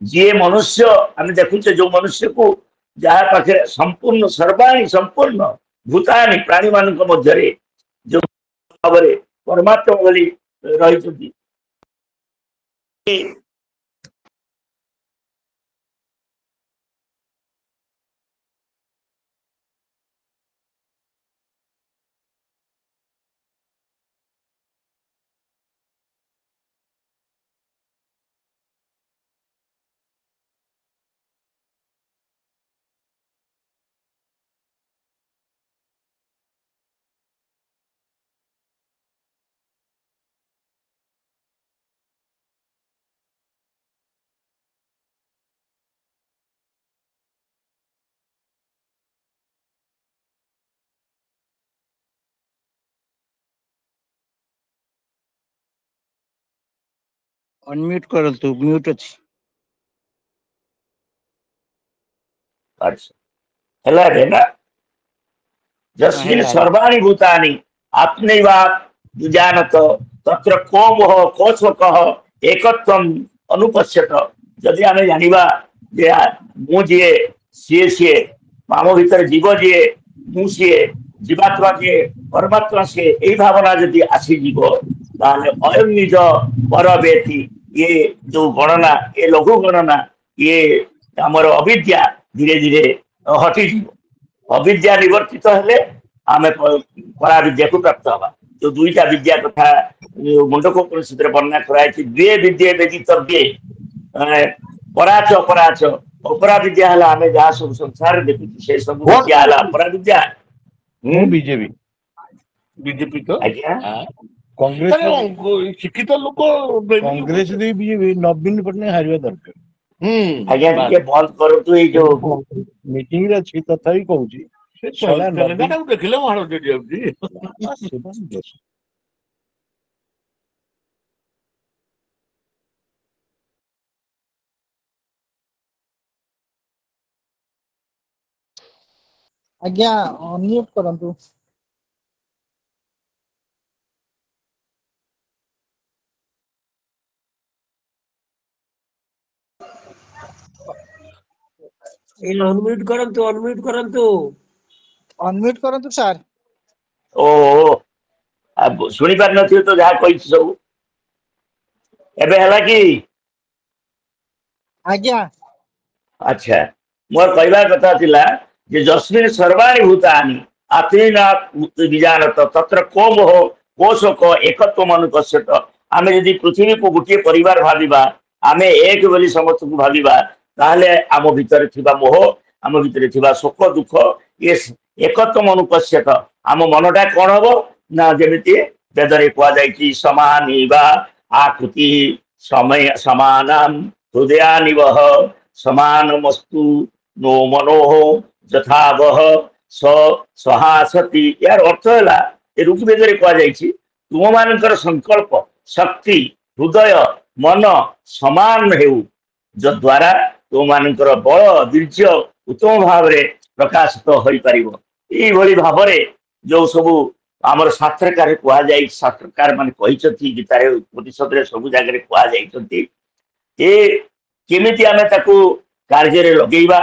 जी मनुष्य आम देखुचे जो मनुष्य को जहाँ पाखे संपूर्ण सर्वाणी संपूर्ण भूतानि प्राणी मान मध्य जो भाव परमात्मा बोली रही ଅନମ୍ୟୁଟ୍ କରନ୍ତୁ, ମ୍ୟୁଟ୍ ଅଛି। अच्छा ହେଲା ଏବେ ନା ଯସ୍ମିନ୍ ହେଲା। ସର୍ବାଣि ଭୂତାନି ଆତ୍ମୈବା ଜାନତ ତତ୍ର କୋ ମୋହ କୋ ଶୋକଃ ଏକତ୍ୱମ୍ ଅନୁପଶ୍ୟତ। ଯଦି ଆମେ ଜାଣିବା ଯେ ମୁଁ ଯିଏ ସିଏ ଆମ ଭିତରେ ଜୀବ ଯିଏ ମୁଁ ସିଏ ଜୀବାତ୍ମା ଯିଏ ପରମାତ୍ମା ସିଏ ଏଇ ଭାବନା ଯଦି ଆସିଯିବ ତାହେଲେ ଅୟଂ ନିଜ ପର ବ୍ୟକ୍ତି ଇଏ ଯୋଉ ଗଣନା ଏ ଲଘୁ ଗଣନା ଇଏ ଆମର ଅବିଦ୍ୟା ଧୀରେ ଧୀରେ ହଟିଯିବ। ଅବିଦ୍ୟା ନିବର୍ତ୍ତିତ ହେଲେ ଆମେ ପରାବିଦ୍ୟାକୁ ପ୍ରାପ୍ତ ହବା। ଯୋଉ ଦୁଇଟା ବିଦ୍ୟା କଥା ମୁଣ୍ଡକ ଉପନିଷଦରେ ବର୍ଣ୍ଣନା କରାଯାଇଛି, ଦ୍ୱେ ବିଦ୍ୟା ବ୍ୟତୀତବ୍ୟେ ପରାଚ ଅପରାଚ। ଅପରା ବିଦ୍ୟା ହେଲା ଆମେ ଯାହା ସବୁ ସଂସାରରେ ଦେଖୁଛୁ ସେ ସବୁ ବିଦ୍ୟା ହେଲା ଅପରା ବିଦ୍ୟା। ମୁଁ ବିଜେପି ତ ଆଜ୍ଞା କଂଗ୍ରେସ ଶିକ୍ଷିତ ଲୋକ କଂଗ୍ରେସ ଦେଇ ବିଜେପି ନବୀନ ପଟ୍ଟନାୟକ ହାରିବା ଦରକାର। ଆଜ୍ଞା ଟିକେ ବନ୍ଦ କରନ୍ତୁ ଏଇ ଯୋଉ ମିଟିଂ ରେ ଅଛି ତଥାପି କହୁଛି ଦେଖିଲେ ମୁଁ ହାଡ଼ ଯାଉଛି। ଆଜ୍ଞା ଅନମ୍ୟୁଟ୍ କରନ୍ତୁ। ଅନମ୍ୟୁଟ୍ କରନ୍ତୁ, ଅନମ୍ୟୁଟ୍ କରନ୍ତୁ। ଅନମ୍ୟୁଟ୍ କରନ୍ତୁ ସାର୍। ଓ ଶୁଣି ପାରିନଥିବେ ତ ଯାହା କହିଛି ସବୁ। ଏବେ ହେଲା କି? ଆଜ୍ଞା ଆଚ୍ଛା ମୋର କହିବା କଥା ଥିଲା ଯେ ଯସ୍ମିନ୍ ସର୍ବାଣି ଭୂତାନି ଆତ୍ମୈନା ବିଜାନତ ତତ୍ର କୋ ମୋହ କୋ ଶୋକ ଏକତ୍ୱମ୍ ଅନୁପଶ୍ୟତ। ଆମେ ଯଦି ପୃଥିବୀକୁ ଗୋଟିଏ ପରିବାର ଭାବିବା, ଆମେ ଏକ ବୋଲି ସମସ୍ତଙ୍କୁ ଭାବିବା, ତାହେଲେ ଆମ ଭିତରେ ଥିବା ମୋହ, ଆମ ଭିତରେ ଥିବା ଶୋକ ଦୁଃଖ ଇଏ ଏକତ୍ୱମ୍ ଅନୁପଶ୍ୟତ। ଆମ ମନଟା କଣ ହବ ନା ଯେମିତି ବେଦରେ କୁହାଯାଇଛି ସମାନିବା ଆକୃତି ସମାନମ୍ ହୃଦୟାନିବହ ସମାନ ମସ୍ତୁ ନୋ ମନୋହ ଯଥାବହ ସହାସତି। ଏହାର ଅର୍ଥ ହେଲା ଏ ଋଗ୍ବେଦରେ କୁହାଯାଇଛି ତୁମମାନଙ୍କର ସଂକଳ୍ପ ଶକ୍ତି ହୃଦୟ ମନ ସମାନ ହେଉ, ଯଦ୍ୱାରା ତୁମମାନଙ୍କର ବଳ ବୀର୍ଯ୍ୟ ଉତ୍ତମ ଭାବରେ ପ୍ରକାଶିତ ହୋଇପାରିବ। ଏଇଭଳି ଭାବରେ ଯୋଉ ସବୁ ଆମର ଶାସ୍ତ୍ରକାର କୁହାଯାଇଛି, ଶାସ୍ତ୍ରକାର ମାନେ କହିଛନ୍ତି ଗୀତାରେ ଉପନିଷଦରେ ସବୁ ଜାଗାରେ କୁହାଯାଇଛନ୍ତି ଏ କେମିତି ଆମେ ତାକୁ କାର୍ଯ୍ୟରେ ଲଗେଇବା।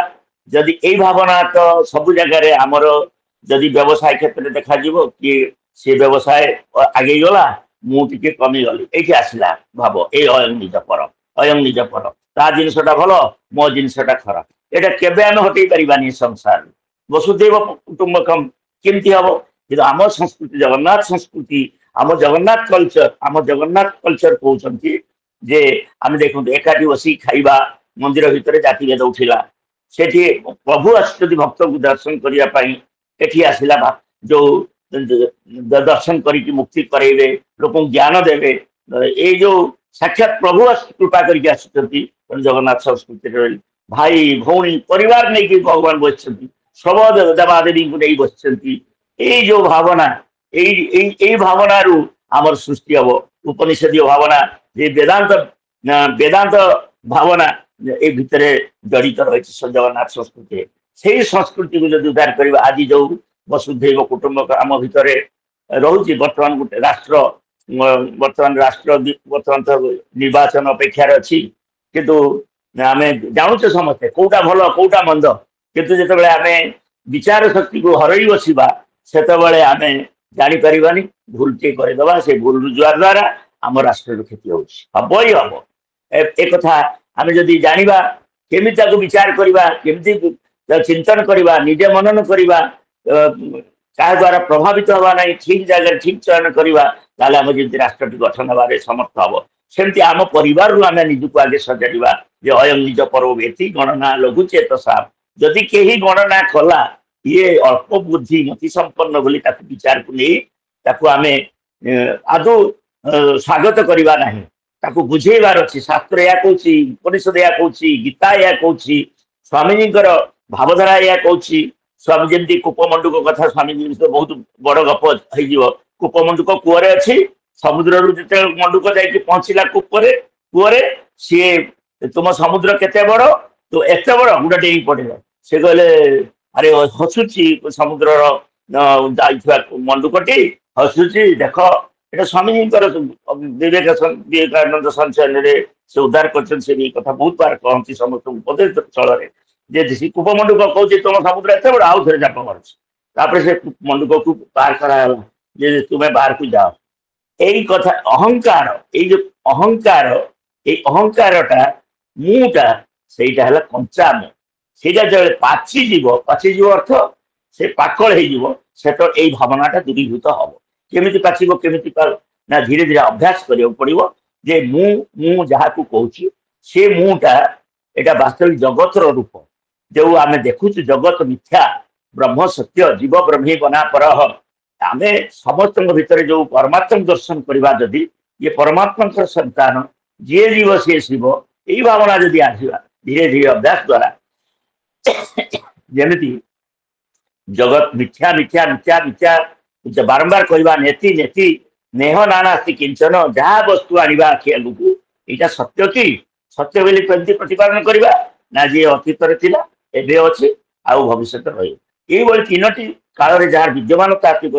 ଯଦି ଏଇ ଭାବନା ତ ସବୁ ଜାଗାରେ ଆମର ଯଦି ବ୍ୟବସାୟ କ୍ଷେତ୍ରରେ ଦେଖାଯିବ କି ସେ ବ୍ୟବସାୟ ଆଗେଇ ଗଲା ମୁଁ ଟିକେ କମିଗଲି, ଏଇଠି ଆସିଲା ଭାବ ଏଇ ଅୟଂ ନିଜ ପର, ଅୟଂ ନିଜ ପର, ତା ଜିନିଷଟା ଭଲ ମୋ ଜିନିଷଟା ଖରାପ। ଏଇଟା କେବେ ଆମେ ହଟେଇ ପାରିବାନି ସଂସାରରୁ। ବସୁଧୈବ କୁଟୁମ୍ବକମ୍ କେମିତି ହବ? କିନ୍ତୁ ଆମ ସଂସ୍କୃତି ଜଗନ୍ନାଥ ସଂସ୍କୃତି, ଆମ ଜଗନ୍ନାଥ କଲଚର କହୁଛନ୍ତି ଯେ ଆମେ ଦେଖନ୍ତୁ ଏକାଠି ବସିକି ଖାଇବା, ମନ୍ଦିର ଭିତରେ ଜାତି ଭେଦ ଉଠିଲା, ସେଠି ପ୍ରଭୁ ଆସୁଛନ୍ତି ଭକ୍ତଙ୍କୁ ଦର୍ଶନ କରିବା ପାଇଁ, ଏଠି ଆସିଲା ଯୋଉ ଦର୍ଶନ କରିକି ମୁକ୍ତି କରାଇବେ, ଲୋକଙ୍କୁ ଜ୍ଞାନ ଦେବେ, ଏଇ ଯୋଉ ସାକ୍ଷାତ ପ୍ରଭୁ କୃପା କରିକି ଆସୁଛନ୍ତି। ଜଗନ୍ନାଥ ସଂସ୍କୃତିରେ ଭାଇ ଭଉଣୀ ପରିବାର ନେଇକି ଭଗବାନ ବସିଛନ୍ତି, ସବୁ ଦେବାଦେବୀଙ୍କୁ ନେଇ ବସିଛନ୍ତି। ଏଇ ଯୋଉ ଭାବନା ଏଇ ଭାବନାରୁ ଆମର ସୃଷ୍ଟି ହବ ଉପନିଷଦୀୟ ଭାବନା, ଯେ ବେଦାନ୍ତ ଭାବନା ଏ ଭିତରେ ଜଡିତ ରହିଛି ଜଗନ୍ନାଥ ସଂସ୍କୃତିରେ। ସେଇ ସଂସ୍କୃତିକୁ ଯଦି ଉଦ୍ଧାର କରିବା, ଆଜି ଯୋଉ ବସୁଧୈବ କୁଟୁମ୍ବକ ଆମ ଭିତରେ ରହୁଛି, ବର୍ତ୍ତମାନ ଗୋଟେ ରାଷ୍ଟ୍ର ବର୍ତ୍ତମାନ ତ ନିର୍ବାଚନ ଅପେକ୍ଷାରେ ଅଛି, କିନ୍ତୁ ଆମେ ଜାଣୁଛେ ସମସ୍ତେ କୋଉଟା ଭଲ କୋଉଟା ମନ୍ଦ, କିନ୍ତୁ ଯେତେବେଳେ ଆମେ ବିଚାର ଶକ୍ତିକୁ ହରେଇ ବସିବା ସେତେବେଳେ ଆମେ ଜାଣିପାରିବାନି, ଭୁଲ ଟିକେ କରିଦେବା, ସେ ଭୁଲ ଯିବା ଦ୍ୱାରା ଆମ ରାଷ୍ଟ୍ରର କ୍ଷତି ହଉଛି, ହବ ହିଁ ହବ। ଏ କଥା ଆମେ ଯଦି ଜାଣିବା, କେମିତି ତାକୁ ବିଚାର କରିବା, କେମିତି ଚିନ୍ତନ କରିବା, ନିଜେ ମନନ କରିବା, କାହା ଦ୍ୱାରା ପ୍ରଭାବିତ ହବା ନାହିଁ, ଠିକ ଜାଗାରେ ଠିକ ଚୟନ କରିବା, ତାହେଲେ ଆମେ ଯେମିତି ରାଷ୍ଟ୍ରଟି ଗଠନ ହେବାରେ ସମର୍ଥ ହବ। ସେମିତି ଆମ ପରିବାରରୁ ଆମେ ନିଜକୁ ଆଗେ ସଜାଡ଼ିବା ଯେ ଅୟଂ ନିଜ ପର୍ବ ବ୍ୟକ୍ତି ଗଣନା ଲଘୁ ଚେତସା। ଯଦି କେହି ଗଣନା କଲା ଇଏ ଅଳ୍ପ ବୁଦ୍ଧି ମତି ସମ୍ପନ୍ନ ବୋଲି ତାକୁ ବିଚାରକୁ ନେଇ ତାକୁ ଆମେ ଆଦୌ ସ୍ୱାଗତ କରିବା ନାହିଁ, ତାକୁ ବୁଝେଇବାର ଅଛି। ଶାସ୍ତ୍ର ଏହା କହୁଛି, ଉପନିଷଦ ଏହା କହୁଛି, ଗୀତା ଏହା କହୁଛି, ସ୍ୱାମୀଜୀଙ୍କର ଭାବଧାରା ଏହା କହୁଛି। ସ୍ୱାମୀ ଯେମିତି କୂପମଣ୍ଡୁକ କଥା, ସ୍ୱାମୀଜୀ ବହୁତ ବଡ ଗପ ହେଇଯିବ। କୂପମଣ୍ଡୁକ କୂଅରେ ଅଛି, ସମୁଦ୍ରରୁ ଯେତେବେଳେ ମଣ୍ଡୁକ ଯାଇକି ପହଞ୍ଚିଲା କୂପରେ, କୂଅରେ ସିଏ ତୁମ ସମୁଦ୍ର କେତେ ବଡ ତ ଏତେ ବଡ ଗୋଟେ ଡେଇଁ ପଡିଲା ସେ କହିଲେ ଆରେ ହସୁଛି ସମୁଦ୍ରର ଯାଇଥିବା ମଣ୍ଡୁକଟି ହସୁଛି ଦେଖ এটা ସ୍ୱାମୀଙ୍କର ବିବେକାନନ୍ଦ ସଞ୍ଚୟନରେ ସେ ଉଦ୍ଧାର କରିଛନ୍ତି ସେ ଏଇ କଥା ବହୁତ ବାର କହନ୍ତି ସମସ୍ତଙ୍କୁ ଉପଦେଶ ଚଳରେ ଯେ କୂପମଣ୍ଡୁକ କହୁଛି ତମ ସମୁଦ୍ର ଏତେ ବଡ ଆଉ ଥରେ ଚାପ ମାରୁଛି ତାପରେ ସେ ମଣ୍ଡୁକକୁ ପାର କରାଗଲା ଯେ ତୁମେ ବାହାରକୁ ଯାଅ ଏଇ କଥା ଅହଙ୍କାର ଏଇ ଯୋଉ ଅହଙ୍କାର ଏଇ ଅହଙ୍କାରଟା ମୁଁଟା ସେଇଟା ହେଲା କଞ୍ଚାମ ସେଇଟା ଯେତେବେଳେ ପାଚିଯିବ ଅର୍ଥ ସେ ପାକଳ ହେଇଯିବ ସେତ ଏଇ ଭାବନାଟା ଦୂରୀଭୂତ ହବ କେମିତି ପାଚିବ କେମିତି ନା ଧୀରେ ଧୀରେ ଅଭ୍ୟାସ କରିବାକୁ ପଡିବ ଯେ ମୁଁ ଯାହାକୁ କହୁଛି ସେ ମୁଁଟା ଏଇଟା ବାସ୍ତବିକ ଜଗତର ରୂପ ଯୋଉ ଆମେ ଦେଖୁଛୁ ଜଗତ ମିଥ୍ୟା ବ୍ରହ୍ମ ସତ୍ୟ ଜୀବ ବ୍ରହ୍ମୀ ବନା ପରହ ଆମେ ସମସ୍ତଙ୍କ ଭିତରେ ଯୋଉ ପରମାତ୍ମା ଦର୍ଶନ କରିବା ଯଦି ଇଏ ପରମାତ୍ମାଙ୍କର ସନ୍ତାନ ଯିଏ ଯିବ ସିଏ ଶିବ ଏଇ ଭାବନା ଯଦି ଆସିବା ଧୀରେ ଧୀରେ ଅଭ୍ୟାସ ଦ୍ୱାରା ଯେମିତି ଜଗତ ମିଥ୍ୟା ମିଥ୍ୟା ମିଥ୍ୟା ମିଥ୍ୟା ବାରମ୍ବାର କହିବା ନେତି ନେତି ନେହ ନାନାସ୍ତି କିଞ୍ଚନ ଯାହା ବସ୍ତୁ ଆଣିବା ଆଖି ଆଗକୁ ଏଇଟା ସତ୍ୟ କି ସତ୍ୟ ବୋଲି କେମିତି ପ୍ରତିପାଦନ କରିବା ନା ଯିଏ ଅତୀତରେ ଥିଲା ଏବେ ଅଛି ଆଉ ଭବିଷ୍ୟତ ରହିବ ଏଇଭଳି ତିନୋଟି କାଳରେ ଯାହାର ବିଦ୍ୟମାନତା ଥିବ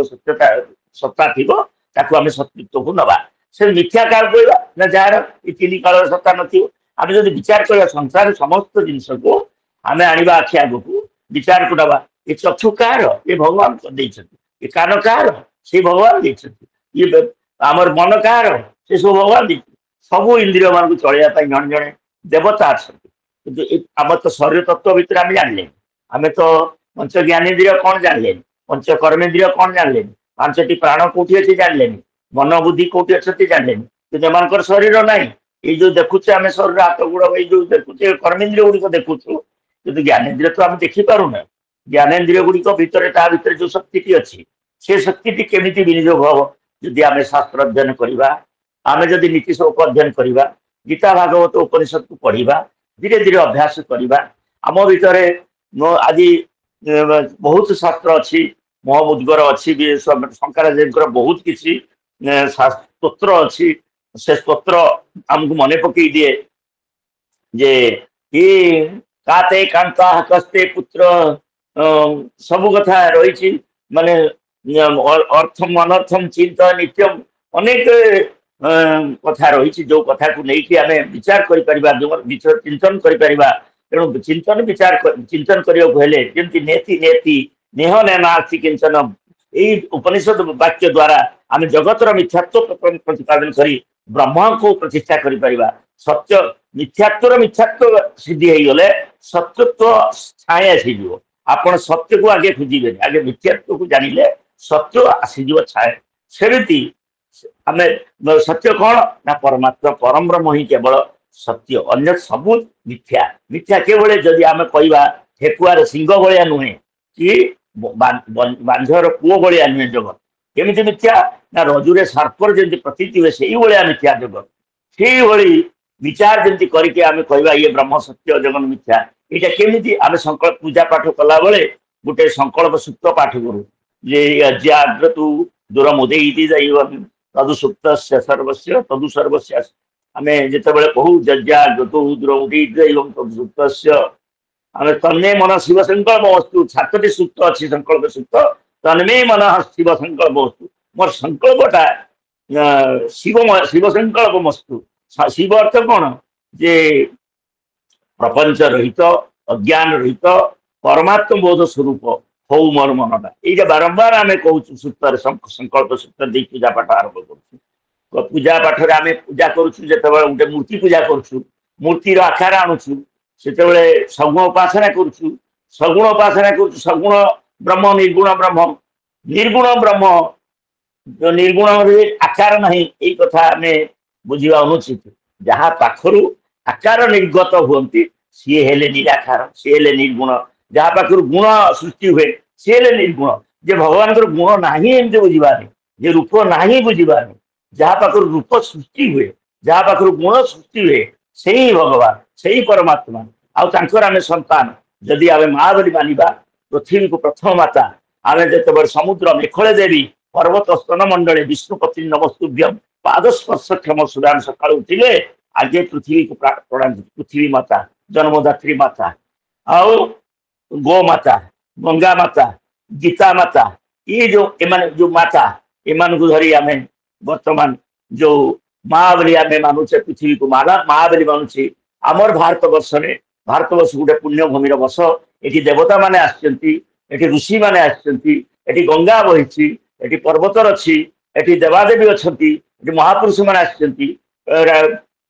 ସତ୍ତା ଥିବ ତାକୁ ଆମେ ସତ୍ୟତ୍ୱକୁ ନବା ସେ ମିଥ୍ୟା କାଳ କହିବା ନା ଯାହାର ଏ ତିନି କାଳର ସତ୍ତା ନଥିବ ଆମେ ଯଦି ବିଚାର କରିବା ସଂସାରରେ ସମସ୍ତ ଜିନିଷକୁ ଆମେ ଆଣିବା ଆଖି ଆଗକୁ ବିଚାରକୁ ନବା ଏ ଚକ୍ଷୁ କାହାର ଏ ଭଗବାନ ଦେଇଛନ୍ତି ଏ କାନ କାହାର ସେ ଭଗବାନ ଦେଇଛନ୍ତି ଇଏ ଆମର ମନ କାହାର ସେ ସବୁ ଭଗବାନ ଦେଇଛନ୍ତି ସବୁ ଇନ୍ଦ୍ରିୟ ମାନଙ୍କୁ ଚଳେଇବା ପାଇଁ ଜଣେ ଜଣେ ଦେବତା ଅଛନ୍ତି କିନ୍ତୁ ଆମର ତ ଶରୀର ତତ୍ତ୍ୱ ଭିତରେ ଆମେ ଜାଣିଲେନି ଆମେ ତ ପଞ୍ଚ ଜ୍ଞାନେନ୍ଦ୍ରିୟ କଣ ଜାଣିଲେନି ପଞ୍ଚ କର୍ମେନ୍ଦ୍ରିୟ କଣ ଜାଣିଲେନି ପାଞ୍ଚଟି ପ୍ରାଣ କୋଉଠି ଅଛି ଜାଣିଲେନି ମନ ବୁଦ୍ଧି କୋଉଠି ଅଛନ୍ତି ଜାଣିଲେନି କିନ୍ତୁ ଏମାନଙ୍କର ଶରୀର ନାହିଁ ଏଇ ଯୋଉ ଦେଖୁଛେ ଆମେ ଶରୀର ହାତ ଗୋଡ ଏଇ ଯୋଉ ଦେଖୁଛେ କର୍ମେନ୍ଦ୍ରିୟ ଗୁଡିକ ଦେଖୁଛୁ କିନ୍ତୁ ଜ୍ଞାନେନ୍ଦ୍ରିୟ ତ ଆମେ ଦେଖିପାରୁନେ ଜ୍ଞାନେନ୍ଦ୍ରିୟ ଗୁଡିକ ଭିତରେ ତା ଭିତରେ ଯୋଉ ଶକ୍ତିଟି ଅଛି ସେ ଶକ୍ତିଟି କେମିତି ବିନିଯୋଗ ହବ ଯଦି ଆମେ ଶାସ୍ତ୍ର ଅଧ୍ୟୟନ କରିବା ଆମେ ଯଦି ନୀତି ଶ୍ଲୋକ ଅଧ୍ୟୟନ କରିବା ଗୀତା ଭାଗବତ ଉପନିଷଦକୁ ପଢିବା ଧୀରେ ଧୀରେ ଅଭ୍ୟାସ କରିବା ଆମ ଭିତରେ ଆଜି ବହୁତ ଶାସ୍ତ୍ର ଅଛି ମହମୁଦ୍ଗର ଅଛି ଶଙ୍କରାଚାର୍ଯ୍ୟଙ୍କର ବହୁତ କିଛି ସ୍ତୋତ୍ର ଅଛି ସେ ସ୍ତୋତ୍ର ଆମକୁ ମନେ ପକେଇ ଦିଏ ଯେ କାତେ କାନ୍ତା କସ୍ତେ ପୁତ୍ର ସବୁ କଥା ରହିଛି ମାନେ ଅର୍ଥମ ଅନର୍ଥମ ଚିନ୍ତା ନିତ୍ୟମ ଅନେକ କଥା ରହିଛି ଯୋଉ କଥାକୁ ନେଇକି ଆମେ ବିଚାର କରିପାରିବା ଚିନ୍ତନ କରିପାରିବା ତେଣୁ ଚିନ୍ତନ କରିବାକୁ ହେଲେ ଯେମିତି ନେତି ନେତି ନେହ ନେନାସ୍ତି କିଞ୍ଚନ ଏଇ ଉପନିଷଦ ବାକ୍ୟ ଦ୍ୱାରା ଆମେ ଜଗତର ମିଥ୍ୟାତ୍ୱ ପ୍ରତିପାଦନ କରି ବ୍ରହ୍ମକୁ ପ୍ରତିଷ୍ଠା କରିପାରିବା ସତ୍ୟ ମିଥ୍ୟାତ୍ୱର ମିଥ୍ୟାତ୍ୱ ସିଦ୍ଧି ହେଇଗଲେ ସତ୍ୟତ୍ୱ ଛାଏ ଆସିଯିବ ଆପଣ ସତ୍ୟକୁ ଆଗେ ଖୋଜିବେନି ଆଗେ ମିଥ୍ୟାତ୍ୱକୁ ଜାଣିଲେ ସତ୍ୟ ଆସିଯିବ ଛାଏ ସେମିତି ଆମେ ସତ୍ୟ କଣ ନା ପରମାତ୍ମା ପରମ ବ୍ରହ୍ମ ହିଁ କେବଳ ସତ୍ୟ ଅନ୍ୟ ସବୁ ମିଥ୍ୟା ମିଥ୍ୟା କେବଳ ଯଦି ଆମେ କହିବା ଠେକୁଆର ସିଂହ ଭଳିଆ ନୁହେଁ କି ବାନ୍ଝର ପୁଅ ଭଳିଆ ନୁହେଁ ଜଗତ କେମିତି ମିଥ୍ୟା ନା ରଜୁରେ ସର୍ପର ଯେମିତି ପ୍ରତୀତି ହୁଏ ସେଇଭଳିଆ ମିଥ୍ୟା ଜଗତ ସେଇଭଳି ବିଚାର ଯେମିତି କରିକି ଆମେ କହିବା ଇଏ ବ୍ରହ୍ମ ସତ୍ୟ ଜଗନ ମିଥ୍ୟା ଏଇଟା କେମିତି ଆମେ ସଂକଳ୍ପ ପୂଜା ପାଠ କଲା ବେଳେ ଗୋଟେ ସଂକଳ୍ପ ସୂତ୍ର ପାଠ କରୁ ଯେ ଅଜ୍ୟାଗ୍ରତୁ ଦୂରମୁଦେଇତି ତଦୁ ସୁପ୍ତ ସର୍ବସ୍ୟ ତଦୁ ସର୍ବସ୍ୟ ଆମେ ଯେତେବେଳେ କହୁ ଯଜ୍ୟାଗ୍ରତୁ ଦୂରମୁଦେଇତି ତଦୁ ସୁପ୍ତ ଆମେ ତନ୍ମେ ମନ ଶିବ ସଂକଳ୍ପ ବସ୍ତୁ 7ଟି ସୂତ୍ର ଅଛି ସଂକଳ୍ପ ସୂତ୍ର ତନ୍ମେ ମନ ଶିବ ସଂକଳ୍ପ ବସ୍ତୁ ମୋର ସଂକଳ୍ପଟା ଶିବ ସଂକଳ୍ପ ବସ୍ତୁ ଶିବ ଅର୍ଥ କଣ ଯେ ପ୍ରପଞ୍ଚ ରହିତ ଅଜ୍ଞାନ ରହିତ ପରମାତ୍ମ ବୋଧ ସ୍ୱରୂପ ହଉ ମୋର ମନଟା ଏଇଟା ବାରମ୍ବାର ଆମେ କହୁଛୁ ସୂତ୍ରରେ ସଂକଳ୍ପ ସୂତ୍ର ଦେଇ ପୂଜା ପାଠ ଆରମ୍ଭ କରୁଛୁ ପୂଜା ପାଠରେ ଆମେ ପୂଜା କରୁଛୁ ଯେତେବେଳେ ଗୋଟେ ମୂର୍ତ୍ତି ପୂଜା କରୁଛୁ ମୂର୍ତ୍ତିର ଆକାର ଆଣୁଛୁ ସେତେବେଳେ ସଗୁଣ ଉପାସନା କରୁଛୁ ସଗୁଣ ବ୍ରହ୍ମ ନିର୍ଗୁଣ ବ୍ରହ୍ମ ନିର୍ଗୁଣରେ ଆକାର ନାହିଁ ଏଇ କଥା ଆମେ ବୁଝିବା ଅନୁଚିତ ଯାହା ପାଖରୁ ଆକାର ନିର୍ଗତ ହୁଅନ୍ତି ସିଏ ହେଲେ ନିରାକାର ସିଏ ହେଲେ ନିର୍ଗୁଣ ଯାହା ପାଖରୁ ଗୁଣ ସୃଷ୍ଟି ହୁଏ ସିଏ ହେଲେ ନିର୍ଗୁଣ ଯେ ଭଗବାନଙ୍କର ଗୁଣ ନାହିଁ ଏମିତି ବୁଝିବାନି ଯେ ରୂପ ନାହିଁ ବୁଝିବାନି ଯାହା ପାଖରୁ ରୂପ ସୃଷ୍ଟି ହୁଏ ଯାହା ପାଖରୁ ଗୁଣ ସୃଷ୍ଟି ହୁଏ ସେଇ ଭଗବାନ ସେଇ ପରମାତ୍ମା ଆଉ ତାଙ୍କର ଆମେ ସନ୍ତାନ ଯଦି ଆମେ ମା ବୋଲି ମାନିବା ପୃଥିବୀକୁ ପ୍ରଥମ ମାତା ଆମେ ଯେତେବେଳେ ସମୁଦ୍ର ମେଖଳେ ଦେବୀ ପର୍ବତ ସ୍ତନ ମଣ୍ଡଳେ ବିଷ୍ଣୁପତି ନମସ୍ତୁଭ୍ୟମ୍ ପାଦ ସ୍ପର୍ଶ କ୍ଷମ ସୁଦାନ ସକାଳୁ ଉଠିଲେ आगे पृथ्वी को प्रणाम पृथ्वी माता जन्मदात्री माता आउ गो माता गंगा माता गीता माता ये जो एमान जो माता एमान को धरी आमे वर्तमान जो माँ बोली आमे मानुचे पृथ्वी को माँ बोली मानुचे आमर भारत वर्ष में भारत वर्ष गोटे पुण्य भूमि वर्ष ये देवता माने आछंती ये ऋषि माने आछंती ये गंगा बही ये पर्वत अच्छी ये देवादेवी अच्छा ये महापुरुष मैंने आछंती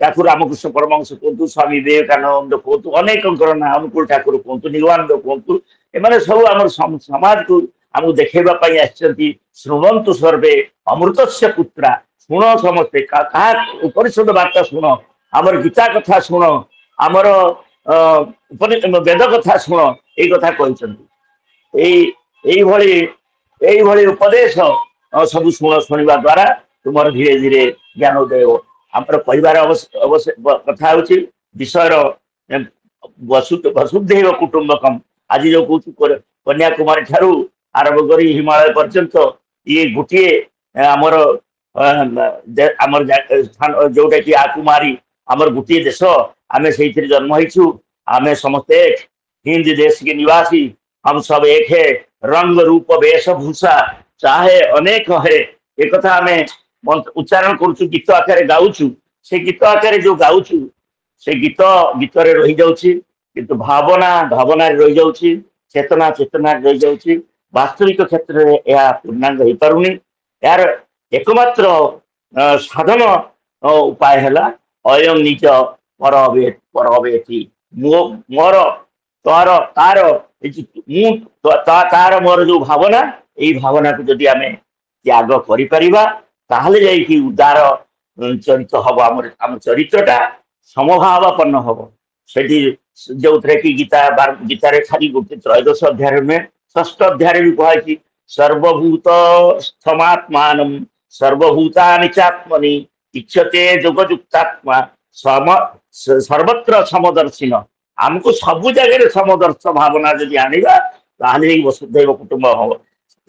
ठाकुर रामकृष्ण परमहंस कहतु स्वामी विवेकानंद कहतु अनेक ना अनुकूल ठाकुर कहतु निगमानंद कहतु एमाने सब आम समाज को आमको देखा शुणवंतु सर्वे अमृतस्य पुत्रा शुण समस्ते उपनिषद वार्ता शुण आमर गीता कथा शुण आमर वेद कथा शुण ये कथा कहते उपदेश सब शुण शुणा द्वारा तुम धीरे धीरे ज्ञान उदय हो आमर परिवार अवश्य कथा हूँ विषय वसुधैव कुटुंबकम आज जो कहूँ कन्याकुमारी ठारू आरंभ कर हिमालय पर्यंत ये गोटे आमर आमर जोटा कि आकुमारी आमर गोटे देश आमे से जन्म होइछु आमे समस्ते हिंद देश के निवासी हम सब एक है रंग रूप वेशभूषा चाहे अनेक है एक कथा आमे उच्चारण करूँ गीत आकार गाऊचु से गीत आकार जो गाऊचु से गीत गीत रही जाउछि किंतु भावना भावना रही जाउछि चेतना चेतना रही जाउछि वास्तविक क्षेत्र में यह पूर्णांग हो पारुनी यार एकमात्र साधन उपाय है अयम निज परवेति मोर तार तार तार मोर जो भावना यही भावना को जदि आम त्याग करें उदार चरित्र हम आम चरित्रटा समभावापन्न हम से जो कि गीतार खाली गोटे त्रयोदश अध्याय में षष्ठ अध्याय भी कहुई सर्वभूत स्थमात्मान सर्वभूतानि चात्मनि इच्छते जोगयुक्तात्मा सर्वत्र समदर्शिन आमको सबु जगह समदर्श भावना जब आनिबा ताहले वसुधैव कुटुंब हम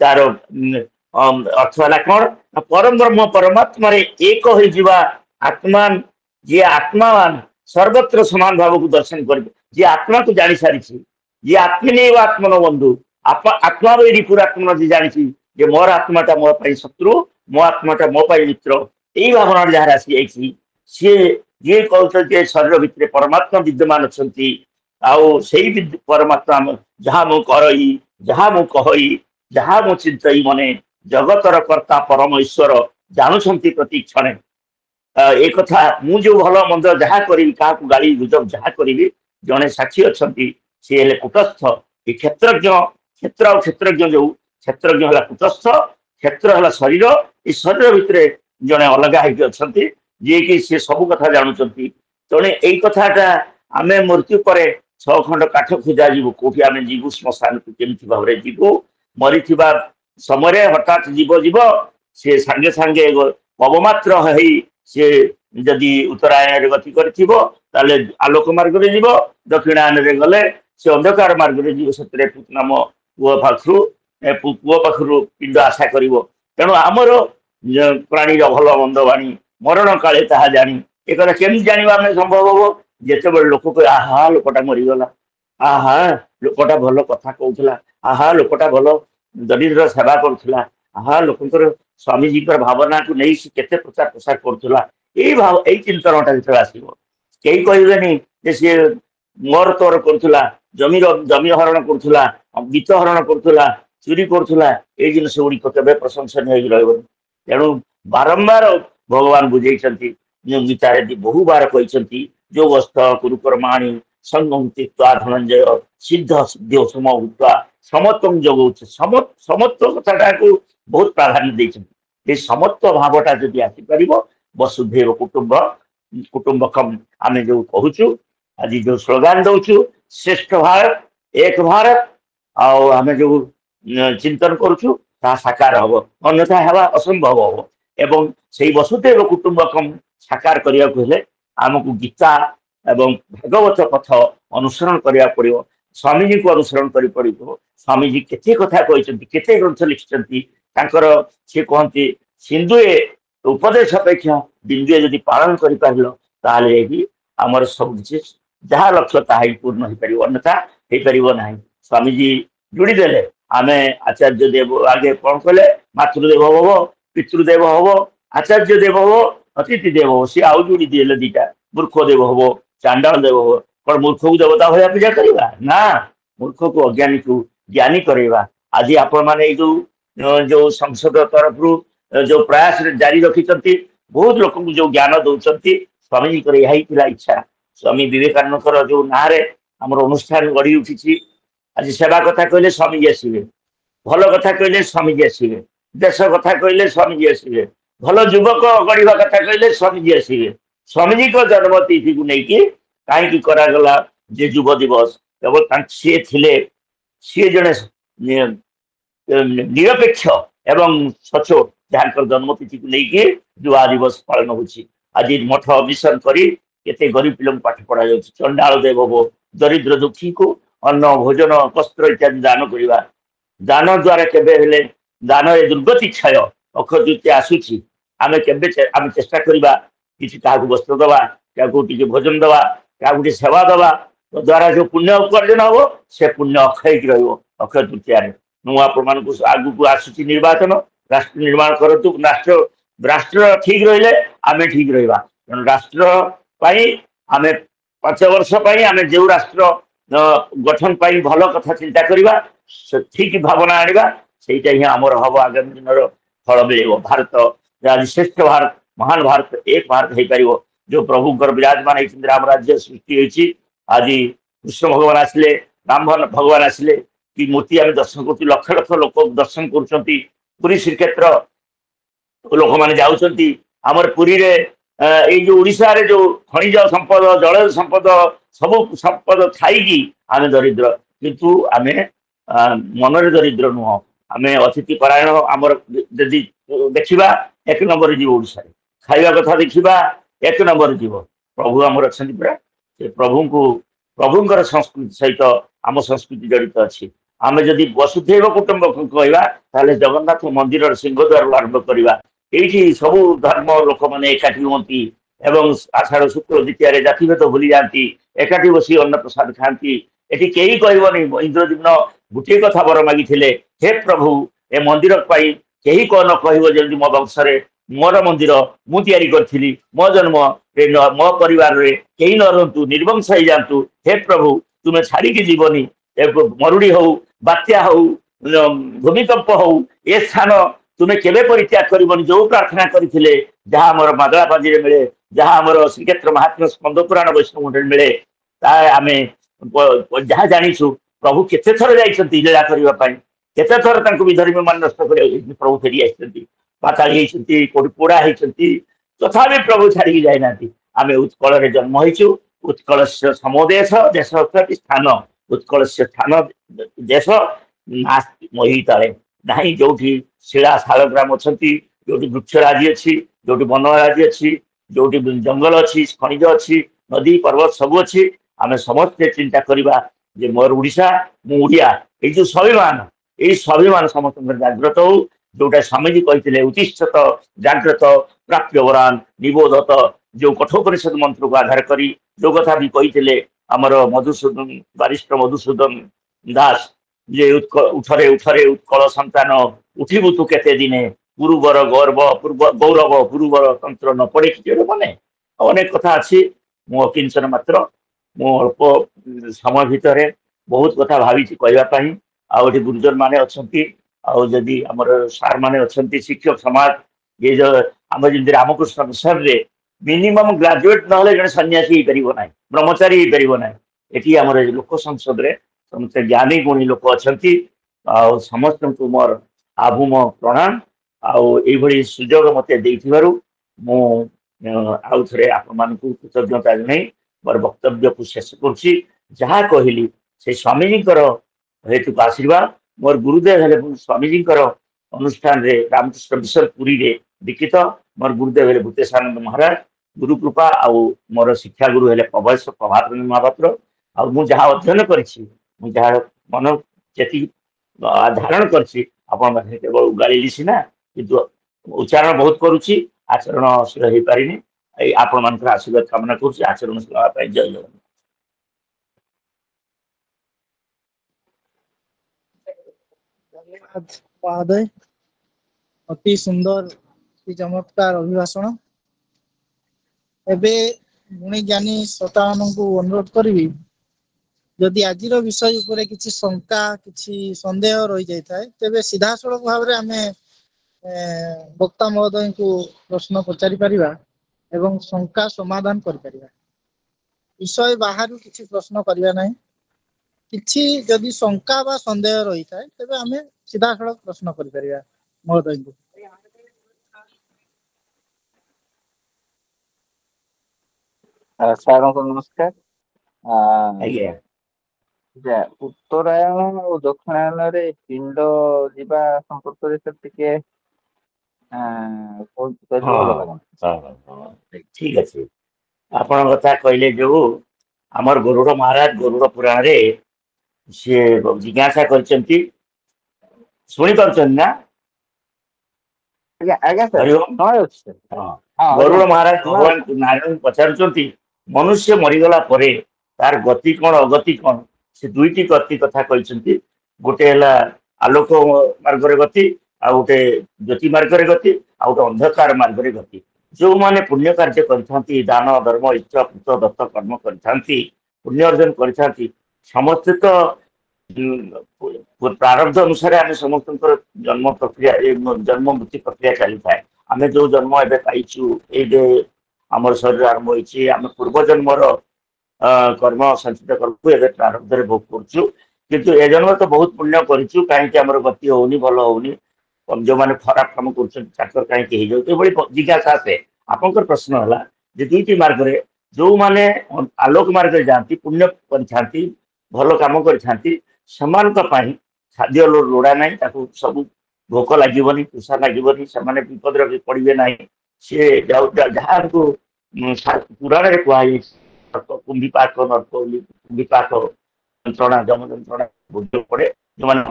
तार अर्थ है कौन परम ब्रह्म परमात्मा एक हो जीवा आत्मा जी आत्मान सर्वत्र समान भाव को दर्शन कर जी आत्मा को जानी सारी जी आत्मने आत्मनो बंधु आत्मा पूरात्मा जी जानी मोर आत्माटा मो शत्रु मो आत्माटा मो मित्र यही भावना जहाँ आसी सी ये कहते शरीर भितर परमात्मा विद्यमान अच्छा परमात्मा जहाँ मु करई जहाँ मु कहई जहाँ मु चिंतई मने जगतर कर्ता परम ईश्वर जानुंट प्रति क्षण एक कथा मु जो भल मंद जहाँ करी क्या गाली गुजब जहाँ करी जड़े साक्षी अच्छा सी हेले कुटस्थ ये क्षेत्रज्ञ क्षेत्र और क्षेत्रज्ञ जो क्षेत्रज्ञ है कुटस्थ क्षेत्र है शरीर ये शरीर भितर जड़े अलग अच्छा जी कि सी सब कथा जानुंट तेणे यही कथाटा आम मृत्यु पर 6 खंड काठ खोजा जीव कौटी आम जीवु श्मशान को केमी भाव में जीवु मरी समय हठात जीव जीव सी सांगे सांगे पवमात्र सी जदि उत्तरायण गति कर आलोक मार्ग में जीव दक्षिणायन गले से अंधकार मार्ग में जीव से नाम पुओ पाखु पिंड आशा कर तेणु आमर प्राणीर भल मंद बाणी मरण काले ताहा जानी एक केमी जाना आम संभव हम जिते बड़े लोक कह आहा लोकटा मरीगला आहा लोकटा भल कथा कहला आहा लोकटा भल दरिद्र सेवा करुला आहा लोकर स्वामीजी भावना को नहीं केते प्रचार प्रसार करुला यही भाव यही चिंतनटा जो आसो कई कहे सी मोर तोर करुला जमी हरण करुला गीत हरण करुला चोरी करुला ये जिनस गुड़िक केवे प्रशंसनीय रही तेणु बारंबार भगवान बुझे गीतार बहु बार कहते जो अस्त कुरुकर्माणी संगम तीर्था धनंजय सिद्ध सिद्ध सम भूता समत्व जगौ समत्व कथा को बहुत प्राधान्य देते समत्व भावटा जदि आसीपर वसुधैव कुटुंबकम आम जो कहूँ आज जो स्लोगान दौचु श्रेष्ठ भारत एक भारत आम जो चिंतन करुचु साकार हम अन्यथा हवा असंभव हम एवं से वसुधैव कुटुंबकम साकार करने को हेले आमको गीता एवं भागवत पथ अनुसरण करने पड़ो स्वामीजी को अनुसरण कर पड़ो स्वामीजी केते कथा कहते केते ग्रंथ लिखिं सी कहते सिंधुए उपदेश अपेक्षा बिंदुए जदि पालन कर ताहले कि आमर सब किछि जहाँ लक्ष्य ताहा ही पूर्ण हो पारिबो अन्यथा हो पारिबो नाही। स्वामी जी जोड़ी देले आमे आचार्य देव आगे कौन कले मातृदेव भव पितृदेव भव आचार्य देव भव अतिथि देव भव सी आउ जोड़ी दिले दीटा मूर्ख देव भव चांडाल देव भव कौन मूर्ख को देवता भया पूजा करवा ना मूर्ख को अज्ञानी को ज्ञानी करवा। आज आपण माने जो संसद तरफ जो प्रयास जारी रखिଛନ୍ତି बहुत लोक जो ज्ञान दौरान स्वामी जी यही इच्छा। स्वामी विवेकानंद जो ना आम अनुष्ठान गढ़ी उठी आज सेवा कथा कहले स्वामी जी आसवे भल कथा कहले स्वामी जी आसवे देश कथा कहले स्वामी जी आसवे भल युवक गढ़ा कथा कहले स्वामी जी आसवे। स्वामी जी को जन्म तिथि को लेकिन कहीं करागला जे युव दिवस केवल सी थे सी जड़े निरपेक्ष एवं सचोट जहाँ जन्मतिथि को लेकिन युवा दिवस पालन होची। आज मठ मिशन करी केते गरीब पिला पाठ पढ़ा जाउछि चंडाल देव भव दरिद्र दुखी को अन्न भोजन वस्त्र इत्यादि दान करवा। दान द्वारा केबे हेले दान ए दुर्गति क्षय अक्षय तृतीया आसुछि आमे केबे आमे चेष्टा करबा किछि काहू वस्त्र दवा काहू टिके भोजन दवा काहू टिके सेवा दवा तो द्वारा जो पुण्य उपार्जन हो से पुण्य अक्षय रहिबो। अक्षय तृतीया रे नुआ प्रमाण को आगु को आसुछि निर्वाचन राष्ट्र निर्माण करतु राष्ट्र ठीक रहिले आमे ठीक रहिबा राष्ट्र पाई आमे 5 वर्ष पाई आमे जो राष्ट्र गठन पाई भल कथा चिंता करवा ठीक भावना आनिबा सेटा ही हमर हब आगामी दिन फल मिलेबो। भारत आज श्रेष्ठ भारत महान भारत एक भारत हो पारिबो जो प्रभुंकर विराजमान होइछन राम राज्य सृष्टि होइछि। आज कृष्ण भगवान आसिले राम भगवान आसिले कि मूर्ति आम दर्शन कर लक्ष लक्ष लोक दर्शन कर पुरी श्रीक्षेत्र लोक मैंने जाऊँच आमर पुरी रे ये जो उड़ीसा रे जो खनिज संपद जल संपद सब संपद खाई आम दरिद्र किंतु आमे मनरे दरिद्र नुह आमे अतिथि परायण आमर यदि देखा एक नंबर जीव ओडिशा रे खाइबा कथा देखा एक नंबर जीव प्रभु आमर अच्छा पूरा प्रभु को प्रभुंकर संस्कृति सहित आम संस्कृति जड़ित अच्छी। आमे जदि वसुधैव कुटुंबकम कहवा ताले जगन्नाथ मंदिर सिंहद्वार आरंभ करवा ये सबू धर्म लोक मैंने एकाठी हुंती एवं आषाढ़ शुक्ल द्वितीय जातिभेद भूली जाती एकाठी बसी अन्न प्रसाद खाती एटी कई कहबनी इंद्रद्युम्न गोटे कथा वर मागी हे प्रभु ए मंदिर पाई कही कौन कह जमी मो वंश मोर मंदिर मुझे करी मो जन्म मो परिवार रे कहीं न रुंतु निर्वंश हो जातु हे प्रभु तुम्हें छाड़ी जीवनी मरुड़ी हो बात्या हो भूमिकंप हो ए स्थान तुम्हें केवे परित्याग करबनी जो प्रार्थना करथिले जहाँ आमर मादला पांजी मिले जहाँ आमर श्रीक्षेत्र महात्मा स्कंद पुराण वैष्णव मंडल मिले आमे जहाँ जानिछु प्रभु केते थर जाइछंती लीला करबा पई केते थर तांको विधर्मी मान नष्ट कर प्रभु फेरी आइछंती पाताल होइछंती कोडी पोड़ा होइछंती तथापि प्रभु छाड़ी जाय नाती। आमे उत्कल रे जन्म होइछु उत्कलस्य समोदेश देश अर्थात स्थान उत्कलस्य स्थान देश नास्ति मोहि तले नहीं जो शिला शालग्राम अच्छा जो वृक्षराजी अच्छी जो वनराजी अच्छी जो जंगल अच्छी खनिज अच्छी नदी पर्वत सब अच्छी आम समस्ते चिंता करवा जे मोर उड़ीसा मु ओडिया ये जो स्वाभिमान समस्त जागृत हो जोटा स्वामीजी कहते उत्तिष्ठत जागृत प्राप्य वरान निबोधत जो कठोपनिषद मंत्र को आधार करी जो कथा भी कहते आमर मधुसूदन बारिष्ठ मधुसूदन दास जे उठरे उठरे उत्कल संतान उठिबु तु केते दिने पूर्वर गौरव गौरव पूर्वर तंत्र न पड़े कि मने अनेक कथा अच्छी मु किंचन मात्र मु अल्प समय भितर बहुत कथा भावी कहवाई आउे गुरुजन माने अच्छी आदि आमर सार माने अच्छी शिक्षक समाज ये जो आम जमी रामकृष्ण मिशन रे मिनिमम ग्राजुएट ना जड़े सन्यासी हो पार ना ब्रह्मचारी हो पार ना ये आम लोक संसद रे समस्त ज्ञानी गुणी लोक अच्छा समस्त को मोर आभूम प्रणाम आई सुजोग मत आउ थे आपण कृतज्ञता जन मोर वक्तव्य को शेष करा कहली से स्वामीजी हेतु आशीर्वाद मोर गुरुदेव हेले स्वामीजी अनुष्ठान रे रामकृष्ण मिशन पुरी रे दीक्षित मोर गुरुदेव हेले भूतेशानंद महाराज गुरु कृपा आउ मोर शिक्षा गुरु हेले प्रभात महापात्र आउ जहाँ अध्ययन करी मन चेती धारण करी केवल गाड़ी सीना कि उच्चारण बहुत करुच्ची आचरण शील हो पारिनी आपण मानकर आशीर्वाद कामना करुछि आचरण सेवा जय जगन्नाथ। धन्यवाद महोदय, अति सुंदर चमत्कार अभिभाषण। एबे गुणी ज्ञानी श्रोता मानू अनुरोध करी जदि आज विषय उपरे किसी शंका किसी संदेह रही जाए तेबे सीधा सड़क भाव में आम वक्ता महोदय को प्रश्न पचारि परिबा एवं शंका समाधान कर परिबा। विषय बाहर किसी प्रश्न करिया नहीं। किसी जदि शंका बा संदेह रही थाए तेबे आम सीधा सड़क प्रश्न कर परिबा महोदय को। सार को नमस्कार। आज्ञा उत्तरायण और दक्षिणायन रे पिंड जीवा संपर्क रे टिके ठीक अच्छे आपण कथा कहले जो आमर गरुड़ महाराज गरुड़ पुराण रे सी जिज्ञासा करचंती सुनी पारछन ना। गरुड़ महाराज भगवान नारायण पचारुचंती मनुष्य मरीगला परे तार गति कौन अगति कौन से दुईटी गति कथा कहते। गोटे है आलोक मार्ग गति आ गोटे ज्योति मार्ग गति आ गोटे अंधकार मार्ग गति। जो माने पुण्य कार्य करथांती दान धर्म इच्छा पुत दत्त कर्म करथांती पुण्य अर्जन करथांती समस्त तो प्रारब्ध अनुसार आम समस्त जन्म प्रक्रिया जन्म मृत्यु प्रक्रिया चली थाए। आम जो जन्म एवं पाइचु ये आम शरीर आरंभ होती आम पूर्व जन्मर कर्म संचित कर्म एवं प्रारब्ध रे भोग करछु किंतु ए जन्म तो बहुत पुण्य करिछु कहीं आमर गति होनी भल होनी जो मैंने खराब काम कर कहीं जिज्ञासा से आपंकर प्रश्न है जे दुईटी मार्ग रे जो माने आलोक मार्ग जाती पुण्य करथांती भल काम करथांती समान खाद्य लोड़ा ना सब भोक लगे तुषा लगे से विपद पड़े ना सी जहाँ को पुराण में कहुई कुंभीपाक नर्क कुंभीपाक जंत्रणा जम जंत्रणा भोग पड़े जो मैंने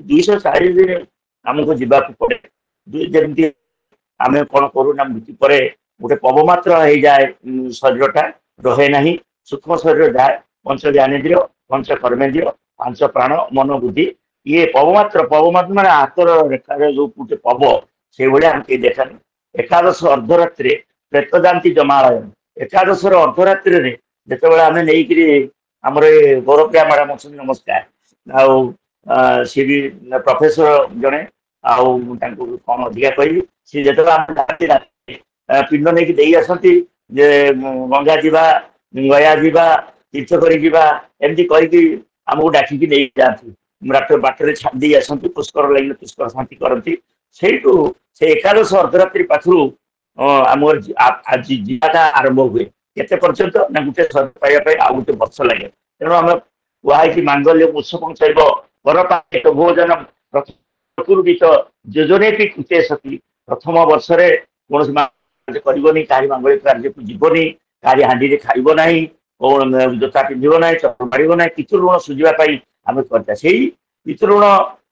240 दिन आमको जावाक पड़े जमी आम कौन करूना मृत्यु पर गोटे पवमात्र हो जाए शरीरटा रहे ना सूक्ष्म शरीर जाए पंच ज्ञानेन्द्रिय पंच कर्मेन्द्रिय पांच प्राण मन बुद्धि ये पवमात्र माने हाथर रेखा जो गोटे पव से भाया आम देखा एकादश अर्धरात्रि प्रेत जाती जमालय एकादश अर्धरात्रि जिते आम नहीं आमर गौरप्रिया मैडम अच्छा नमस्कार सी भी प्रोफेसर जड़े कौन अधिका कह सी जो पिंड नहीं दे आसती गंगा जावा गया जावा तीर्थ करमती कहीकि आमको डाकिकी नहीं जाती बाटर छाड़ी आसती पुष्कर लगे पुष्कर शांति करती से एकादश अर्धरात्रि पाखु आम आज जीवाटा आरंभ हुए केते पर्यंत ना गोटे पाइबा आ गोटे वर्ष लगे तेणु आम कहुई मांगल्य मुत्सव पर पेट भोजन प्रकृत योजने कृते सती प्रथम वर्ष कौन करनी कहीं मांगलिक कार्य को जीवनी कहीं हाँडी खाइब ना कौन जोता पिंधब ना चप्पल मार ना पितृ सुझापी आम करता से पितृ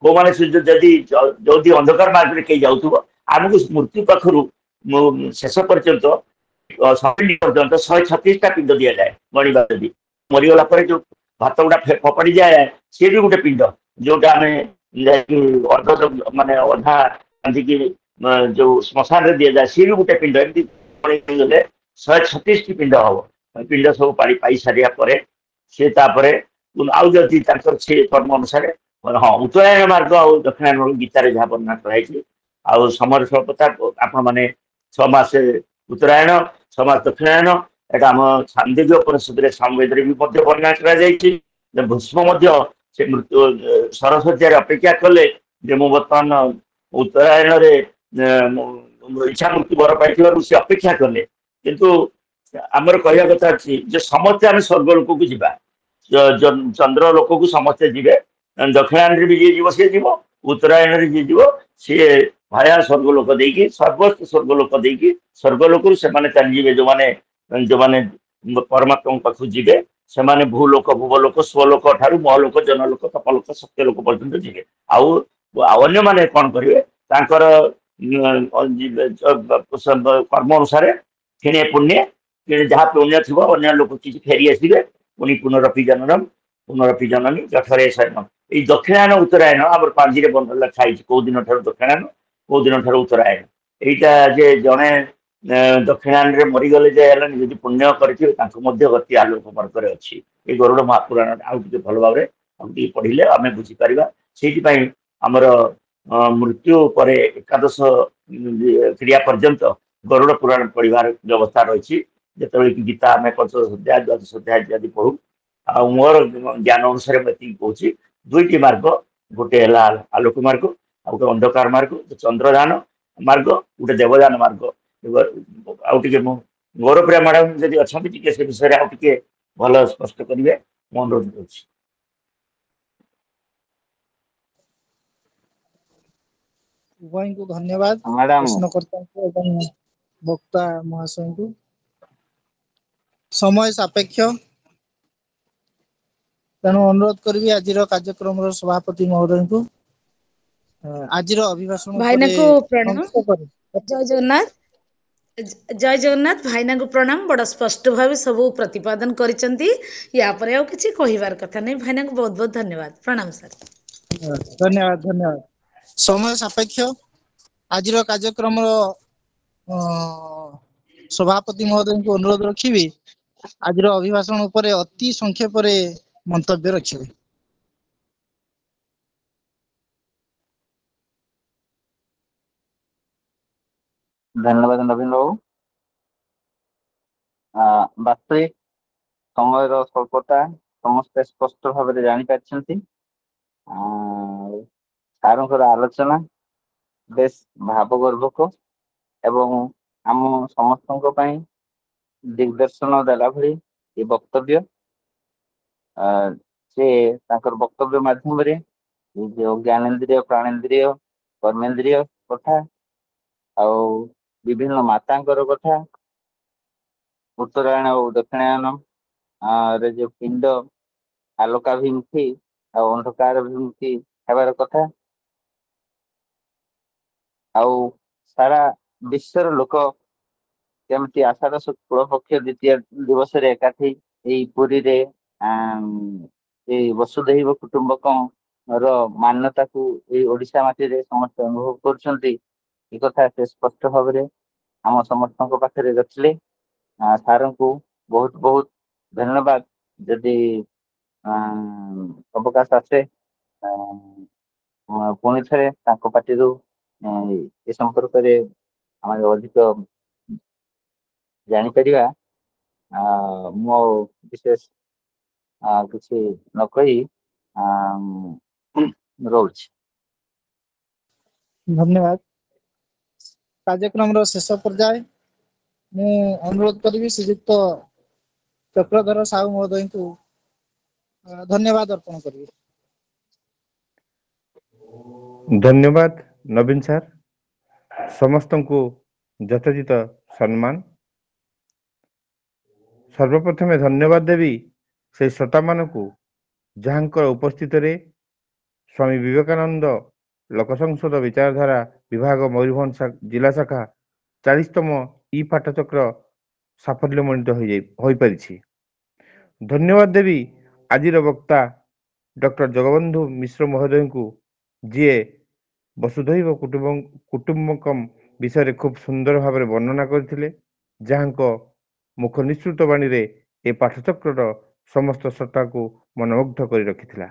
कौ मैंने जदि जो अंधकार मार्ग में कहीं जाऊब आमको मृत्यु पाखु शेष पर्यंत पर्यंत 136टा पिंड दि जाए गणवा जदि मरीगला जो भात गुड़ा फपाड़ी जाए सी भी गोटे पिंड जोटा आम अर्ध माने अधा बांधिकी जो श्मशान दि जाए सी भी गोटे पिंड एमती 136टी पिंड हम पिंड सब पाई सारे सी आउ जदि से कर्म अनुसार हाँ उत्तरायण मार्ग आ दक्षिणायन गीतार जहाँ वर्णना कराई आउ समय स्वल्पता आपण मैंने 6 मास उत्तरायण 6 मास दक्षिणायन एटा आम छांदोग्य उपनिषद सामवेद भी वर्णना कर भीष्म से मृत्यु सरस्वती अपेक्षा कले बर्तमान उत्तरायण इच्छा मृत्यु बर पाई से अपेक्षा कले किंतु आमर कहवा कथा अच्छी समस्ते आम स्वर्गलोक को जीवा चंद्र लोक को समस्ते जीवे दक्षिणायन भी जी जीव सी जीव उत्तरायण जी जीव सी भाया स्वर्गलोक देकी सर्वस्व स्वर्गलोक देकी स्वर्गलोक से चलीजे जो मैंने परमात्मा पाखु जीवे से भूलोक भुवलोक स्वलोक ठारू महलोक जनलोक तपलोक सत्यलोक पर्यटन जीवे आने मैंने कौन करेंगे कर्म अनुसार କିଣେ ପୁଣ୍ୟ କିଣେ ଯାହା ପୁଣ୍ୟ ଥିବ ଅନ୍ୟ ଲୋକ କିଛି ଫେରି ଆସିବେ ପୁଣି ପୁନରପି ଜନନୀ ଜଠରେ ଶୟନ। ଏଇ ଦକ୍ଷିଣାୟନ ଉତ୍ତରାୟଣ ଆମର ପାଞ୍ଜିରେ ଲେଖା ହେଇଛି କୋଉ ଦିନ ଠାରୁ ଦକ୍ଷିଣାୟନ କୋଉ ଦିନ ଠାରୁ ଉତ୍ତରାୟଣ। ଏଇଟା ଯେ ଜଣେ ଦକ୍ଷିଣାୟନରେ ମରିଗଲେ ଯେ ହେଲାନି ଯଦି ପୁଣ୍ୟ କରିଥିବେ ତାଙ୍କୁ ମଧ୍ୟ ଗତି ଆଲୋକ ମାର୍ଗରେ ଅଛି। ଏଇ ଗରୁଡ଼ ମହାପୁରାଣ ଆଉ ଟିକେ ଭଲ ଭାବରେ ଆଉ ଟିକେ ପଢିଲେ ଆମେ ବୁଝିପାରିବା। ସେଇଥିପାଇଁ ଆମର ମୃତ୍ୟୁ ପରେ ଏକାଦଶ କ୍ରିୟା ପର୍ଯ୍ୟନ୍ତ ଗରୁଡ଼ ପୁରାଣ ପଢିବାର ବ୍ୟବସ୍ଥା ରହିଛି। ଯେତେବେଳେ କି ଗୀତା ଆମେ ପଞ୍ଚଦଶ ଅଧ୍ୟାୟ ଦ୍ୱାଦଶ ଅଧ୍ୟାୟ ଇତ୍ୟାଦି ପଢୁ। ଆଉ ମୋର ଜ୍ଞାନ ଅନୁସାରେ ମୁଁ ଏତିକି କହୁଛି ଦୁଇଟି ମାର୍ଗ, ଗୋଟେ ହେଲା ଆଲୋକ ମାର୍ଗ ଆଉ ଗୋଟେ ଅନ୍ଧକାର ମାର୍ଗ, ଚନ୍ଦ୍ରଯାନ ମାର୍ଗ ଗୋଟେ ଦେବଯାନ ମାର୍ଗ। ଆଉ ଟିକେ ମୁଁ ଗୌରପ୍ରିୟା ମ୍ୟାଡାମ ଯଦି ଅଛନ୍ତି ଟିକେ ସେ ବିଷୟରେ ଆଉ ଟିକେ ଭଲ ସ୍ପଷ୍ଟ କରିବେ ମୁଁ ଅନୁରୋଧ କରୁଛି। ଉଭୟଙ୍କୁ ଧନ୍ୟବାଦ ମ୍ୟାଡାମ ପ୍ରଶ୍ନକର୍ତ୍ତାଙ୍କୁ ଏବଂ ବକ୍ତା ମହାଶୟଙ୍କୁ। ସମୟ ସାପେକ୍ଷ, ତେଣୁ ଅନୁରୋଧ କରିବି ଆଜିର କାର୍ଯ୍ୟକ୍ରମର ସଭାପତି ମହୋଦୟଙ୍କୁ ଆଜିର ଅଭିଭାଷଣ ଉପରେ ଭାଇନାଙ୍କୁ ପ୍ରଣାମ। ସଂକ୍ଷେପ କରି ଜୟ ଜଗନ୍ନାଥ। ଜୟ ଜଗନ୍ନାଥ। ଭାଇନାଙ୍କୁ ପ୍ରଣାମ। ବଡ଼ ସ୍ପଷ୍ଟ ଭାବେ ସବୁ ପ୍ରତିପାଦନ କରିଛନ୍ତି। ୟା ପରେ ଆଉ କିଛି କହିବାର କଥା ନାହିଁ। ଭାଇନାଙ୍କୁ ବହୁତ ବହୁତ ଧନ୍ୟବାଦ। ପ୍ରଣାମ ସାର୍। ଧନ୍ୟବାଦ। ସମୟ ସାପେକ୍ଷ, ଆଜିର କାର୍ଯ୍ୟକ୍ରମର ସଭାପତି ମହୋଦୟଙ୍କୁ ଅନୁରୋଧ ରଖିବି ଆଜିର ଅଭିଭାଷଣ ଉପରେ ଅତି ସଂକ୍ଷେପରେ ମନ୍ତବ୍ୟ ରଖିବେ। ଧନ୍ୟବାଦ ନବୀନ ବାବୁ। ବାସ୍ତବିକ ସମୟର ସ୍ୱଳ୍ପତା ସମସ୍ତେ ସ୍ପଷ୍ଟ ଭାବରେ ଜାଣିପାରିଛନ୍ତି। ସାରଙ୍କର ଆଲୋଚନା ବେଶ ଭାବଗର୍ଭକ ଏବଂ ଆମ ସମସ୍ତଙ୍କ ପାଇଁ ଦିଗଦର୍ଶନ ଦେଲା ଭଳି ଏ ବକ୍ତବ୍ୟ। ସେ ତାଙ୍କର ବକ୍ତବ୍ୟ ମାଧ୍ୟମରେ ଯୋଉ ଜ୍ଞାନେନ୍ଦ୍ରିୟ ପ୍ରାଣେନ୍ଦ୍ରିୟ କର୍ମେନ୍ଦ୍ରିୟ କଥା ଆଉ ବିଭିନ୍ନ ମାତାଙ୍କର କଥା, ଉତ୍ତରାୟଣ ଓ ଦକ୍ଷିଣାୟନ ରେ ଯୋଉ ପିଣ୍ଡ ଆଲୋକାଭିମୁଖୀ ଆଉ ଅନ୍ଧକାରାଭିମୁଖୀ ହେବାର କଥା, ଆଉ ସାରା ବିଶ୍ୱର ଲୋକ କେମିତି ଆଷାଢ଼ ଶୁକ୍ଳ ପକ୍ଷ ଦ୍ୱିତୀୟ ଦିବସରେ ଏକାଠି ଏଇ ପୁରୀରେ ଏଇ ବସୁଧୈବ କୁଟୁମ୍ବକମର ମାନ୍ୟତାକୁ ଏଇ ଓଡ଼ିଶା ମାଟିରେ ସମସ୍ତେ ଅନୁଭବ କରୁଛନ୍ତି। ଏ କଥା ସେ ସ୍ପଷ୍ଟ ଭାବରେ ଆମ ସମସ୍ତଙ୍କ ପାଖରେ ରଖିଲେ। ସାରଙ୍କୁ ବହୁତ ବହୁତ ଧନ୍ୟବାଦ। ଯଦି ଅବକାଶ ଆସେ ପୁଣି ଥରେ ତାଙ୍କ ପାଟିରୁ ଏ ସମ୍ପର୍କରେ ଆମେ ଅଧିକ ଜାଣିପାରିବା। ମୁଁ ବିଶେଷ କିଛି ନ କହି ରହୁଛି। ଧନ୍ୟବାଦ। କାର୍ଯ୍ୟକ୍ରମର ଶେଷ ପର୍ଯ୍ୟାୟ ମୁଁ ଅନୁରୋଧ କରିବି ଶ୍ରୀଯୁକ୍ତ ଚକ୍ରଧର ସାହୁ ମହୋଦୟଙ୍କୁ ଧନ୍ୟବାଦ ଅର୍ପଣ କରିବି। ଧନ୍ୟବାଦ ନବୀନ ସାର୍। ସମସ୍ତଙ୍କୁ ଯଥୋଚିତ ସମ୍ମାନ। ସର୍ବପ୍ରଥମେ ଧନ୍ୟବାଦ ଦେବି ସେହି ଶ୍ରୋତାମାନଙ୍କୁ ଯାହାଙ୍କର ଉପସ୍ଥିତିରେ ସ୍ୱାମୀ ବିବେକାନନ୍ଦ ଲୋକସଂସଦ ବିଚାରଧାରା ବିଭାଗ ମୟୂରଭଞ୍ଜ ଜିଲ୍ଲା ଶାଖା 40ତମ ଇ ପାଠଚକ୍ର ସାଫଲ୍ୟମଣ୍ଡିତ ହୋଇପାରିଛି। ଧନ୍ୟବାଦ ଦେବି ଆଜିର ବକ୍ତା ଡକ୍ଟର ଜଗବନ୍ଧୁ ମିଶ୍ର ମହୋଦୟଙ୍କୁ, ଯିଏ ବସୁଧୈବ କୁଟୁମ୍ବକମ ବିଷୟରେ ଖୁବ୍ ସୁନ୍ଦର ଭାବରେ ବର୍ଣ୍ଣନା କରିଥିଲେ, ଯାହାଙ୍କ ମୁଖ ନିଃସୃତ ବାଣୀରେ ଏ ପାଠଚକ୍ରର ସମସ୍ତ ସତ୍ତାକୁ ମନମୁଗ୍ଧ କରି ରଖିଥିଲା।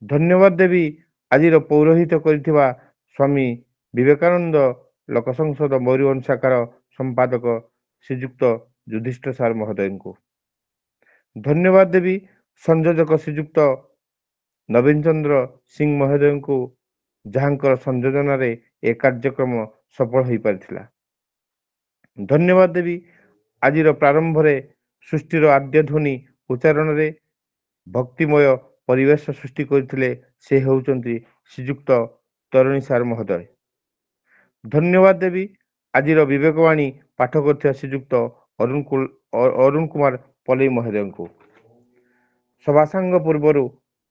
ଧନ୍ୟବାଦ ଦେବି ଆଜିର ପୌରୋହିତ କରିଥିବା ସ୍ୱାମୀ ବିବେକାନନ୍ଦ ଲୋକସଂସଦ ମୟୂରଭଞ୍ଜ ଶାଖାର ସମ୍ପାଦକ ଶ୍ରୀଯୁକ୍ତ ଯୁଧିଷ୍ଠିର ସାର୍ ମହୋଦୟଙ୍କୁ। ଧନ୍ୟବାଦ ଦେବି ସଂଯୋଜକ ଶ୍ରୀଯୁକ୍ତ ନବୀନ ଚନ୍ଦ୍ର ସିଂ ମହୋଦୟଙ୍କୁ, ଯାହାଙ୍କର ସଂଯୋଜନାରେ ଏ କାର୍ଯ୍ୟକ୍ରମ ସଫଳ ହୋଇପାରିଥିଲା। ଧନ୍ୟବାଦ ଦେବି ଆଜିର ପ୍ରାରମ୍ଭରେ ସୃଷ୍ଟିର ଆଦ୍ୟ ଧ୍ୱନି ଉଚ୍ଚାରଣରେ ଭକ୍ତିମୟ ପରିବେଶ ସୃଷ୍ଟି କରିଥିଲେ, ସେ ହେଉଛନ୍ତି ଶ୍ରୀଯୁକ୍ତ ତରୁଣୀ ସାର୍ ମହୋଦୟ। ଧନ୍ୟବାଦ ଦେବି ଆଜିର ବିବେକବାଣୀ ପାଠ କରିଥିବା ଶ୍ରୀଯୁକ୍ତ ଅରୁଣ କୁମାର ପଲେଇ ମହୋଦୟଙ୍କୁ। ସଭାସାଙ୍ଗ ପୂର୍ବରୁ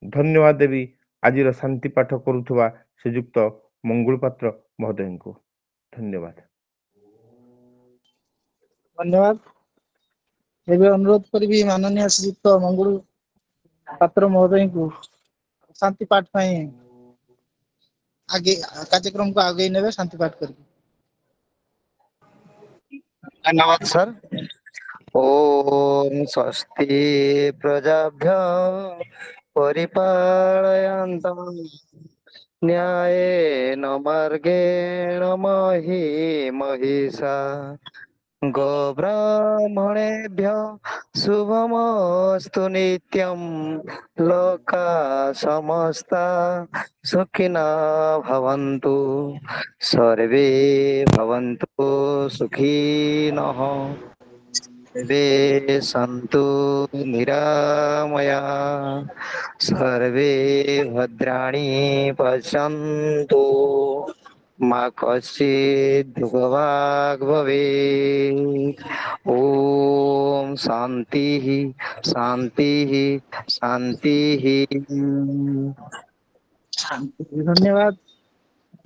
ଧନ୍ୟବାଦ ଦେବି ଆଜିର ଶାନ୍ତି ପାଠ କରୁଥିବା ଶ୍ରୀଯୁକ୍ତ ମଙ୍ଗୁଳ ପାତ୍ର ମହୋଦୟଙ୍କୁ। ଧନ୍ୟବାଦ। ଧନ୍ୟବାଦ। ଏବେ ଅନୁରୋଧ କରିବି ମାନନୀୟ ଶ୍ରୀଯୁକ୍ତ ମଙ୍ଗୁଳୁ ପାତ୍ର ମହୋଦୟଙ୍କୁ ଶାନ୍ତି ପାଠ ପାଇଁ କାର୍ଯ୍ୟକ୍ରମକୁ ଆଗେଇ ନେବେ ଶାନ୍ତି ପାଠ କରିକି। धन्यवाद सर। ओम स्वस्ति प्रजाभ्य परिपालयन्तां न्यायेन मार्गेण मही महिषा गोब्राह्मणेभ्यः शुभमस्तु नित्यं लोका समस्ता सुखिनः भवन्तु सर्वे भवन्तु सुखिनः सर्वे सन्तु निरामया सर्वे भद्राणि पश्यन्तु मा कश्चित् दुःखभाग् भवेत्। ॐ शान्तिः शान्तिः शान्तिः। ଧନ୍ୟବାଦ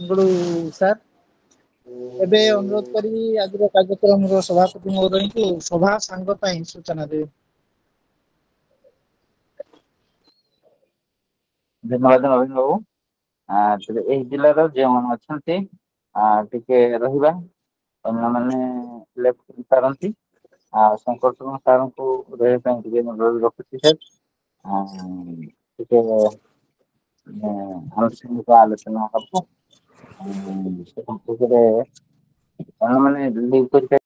ମଙ୍ଗୁଳୁ ସାର୍। ଏବେ ଅନୁରୋଧ କରିବି ଆଜିର କାର୍ଯ୍ୟକ୍ରମର ସଭାପତି ମହୋଦୟଙ୍କୁ ସଭା ସାଙ୍ଗ ପାଇଁ ସୂଚନା ଦେବେ। ଧନ୍ୟବାଦ ନବୀନ ବାବୁ। ତେବେ ଏହି ଜିଲ୍ଲାର ଯେଉଁମାନେ ଅଛନ୍ତି ଟିକେ ରହିବା, ଅନ୍ୟମାନେ ଲେଫ୍ଟ କରିପାରନ୍ତି। ଶଙ୍କର ଶର୍ମା ସାର୍ଙ୍କୁ ରହିବା ପାଇଁ ଟିକେ ଅନୁରୋଧ ରଖୁଛି ସାର୍। ଟିକେ ଆନୁଷ୍ଠାନିକ ଆଲୋଚନା ହବ। ସେ ସମ୍ପର୍କରେ ଅନ୍ୟମାନେ ଲିଭ୍ କରିପାରିବେ।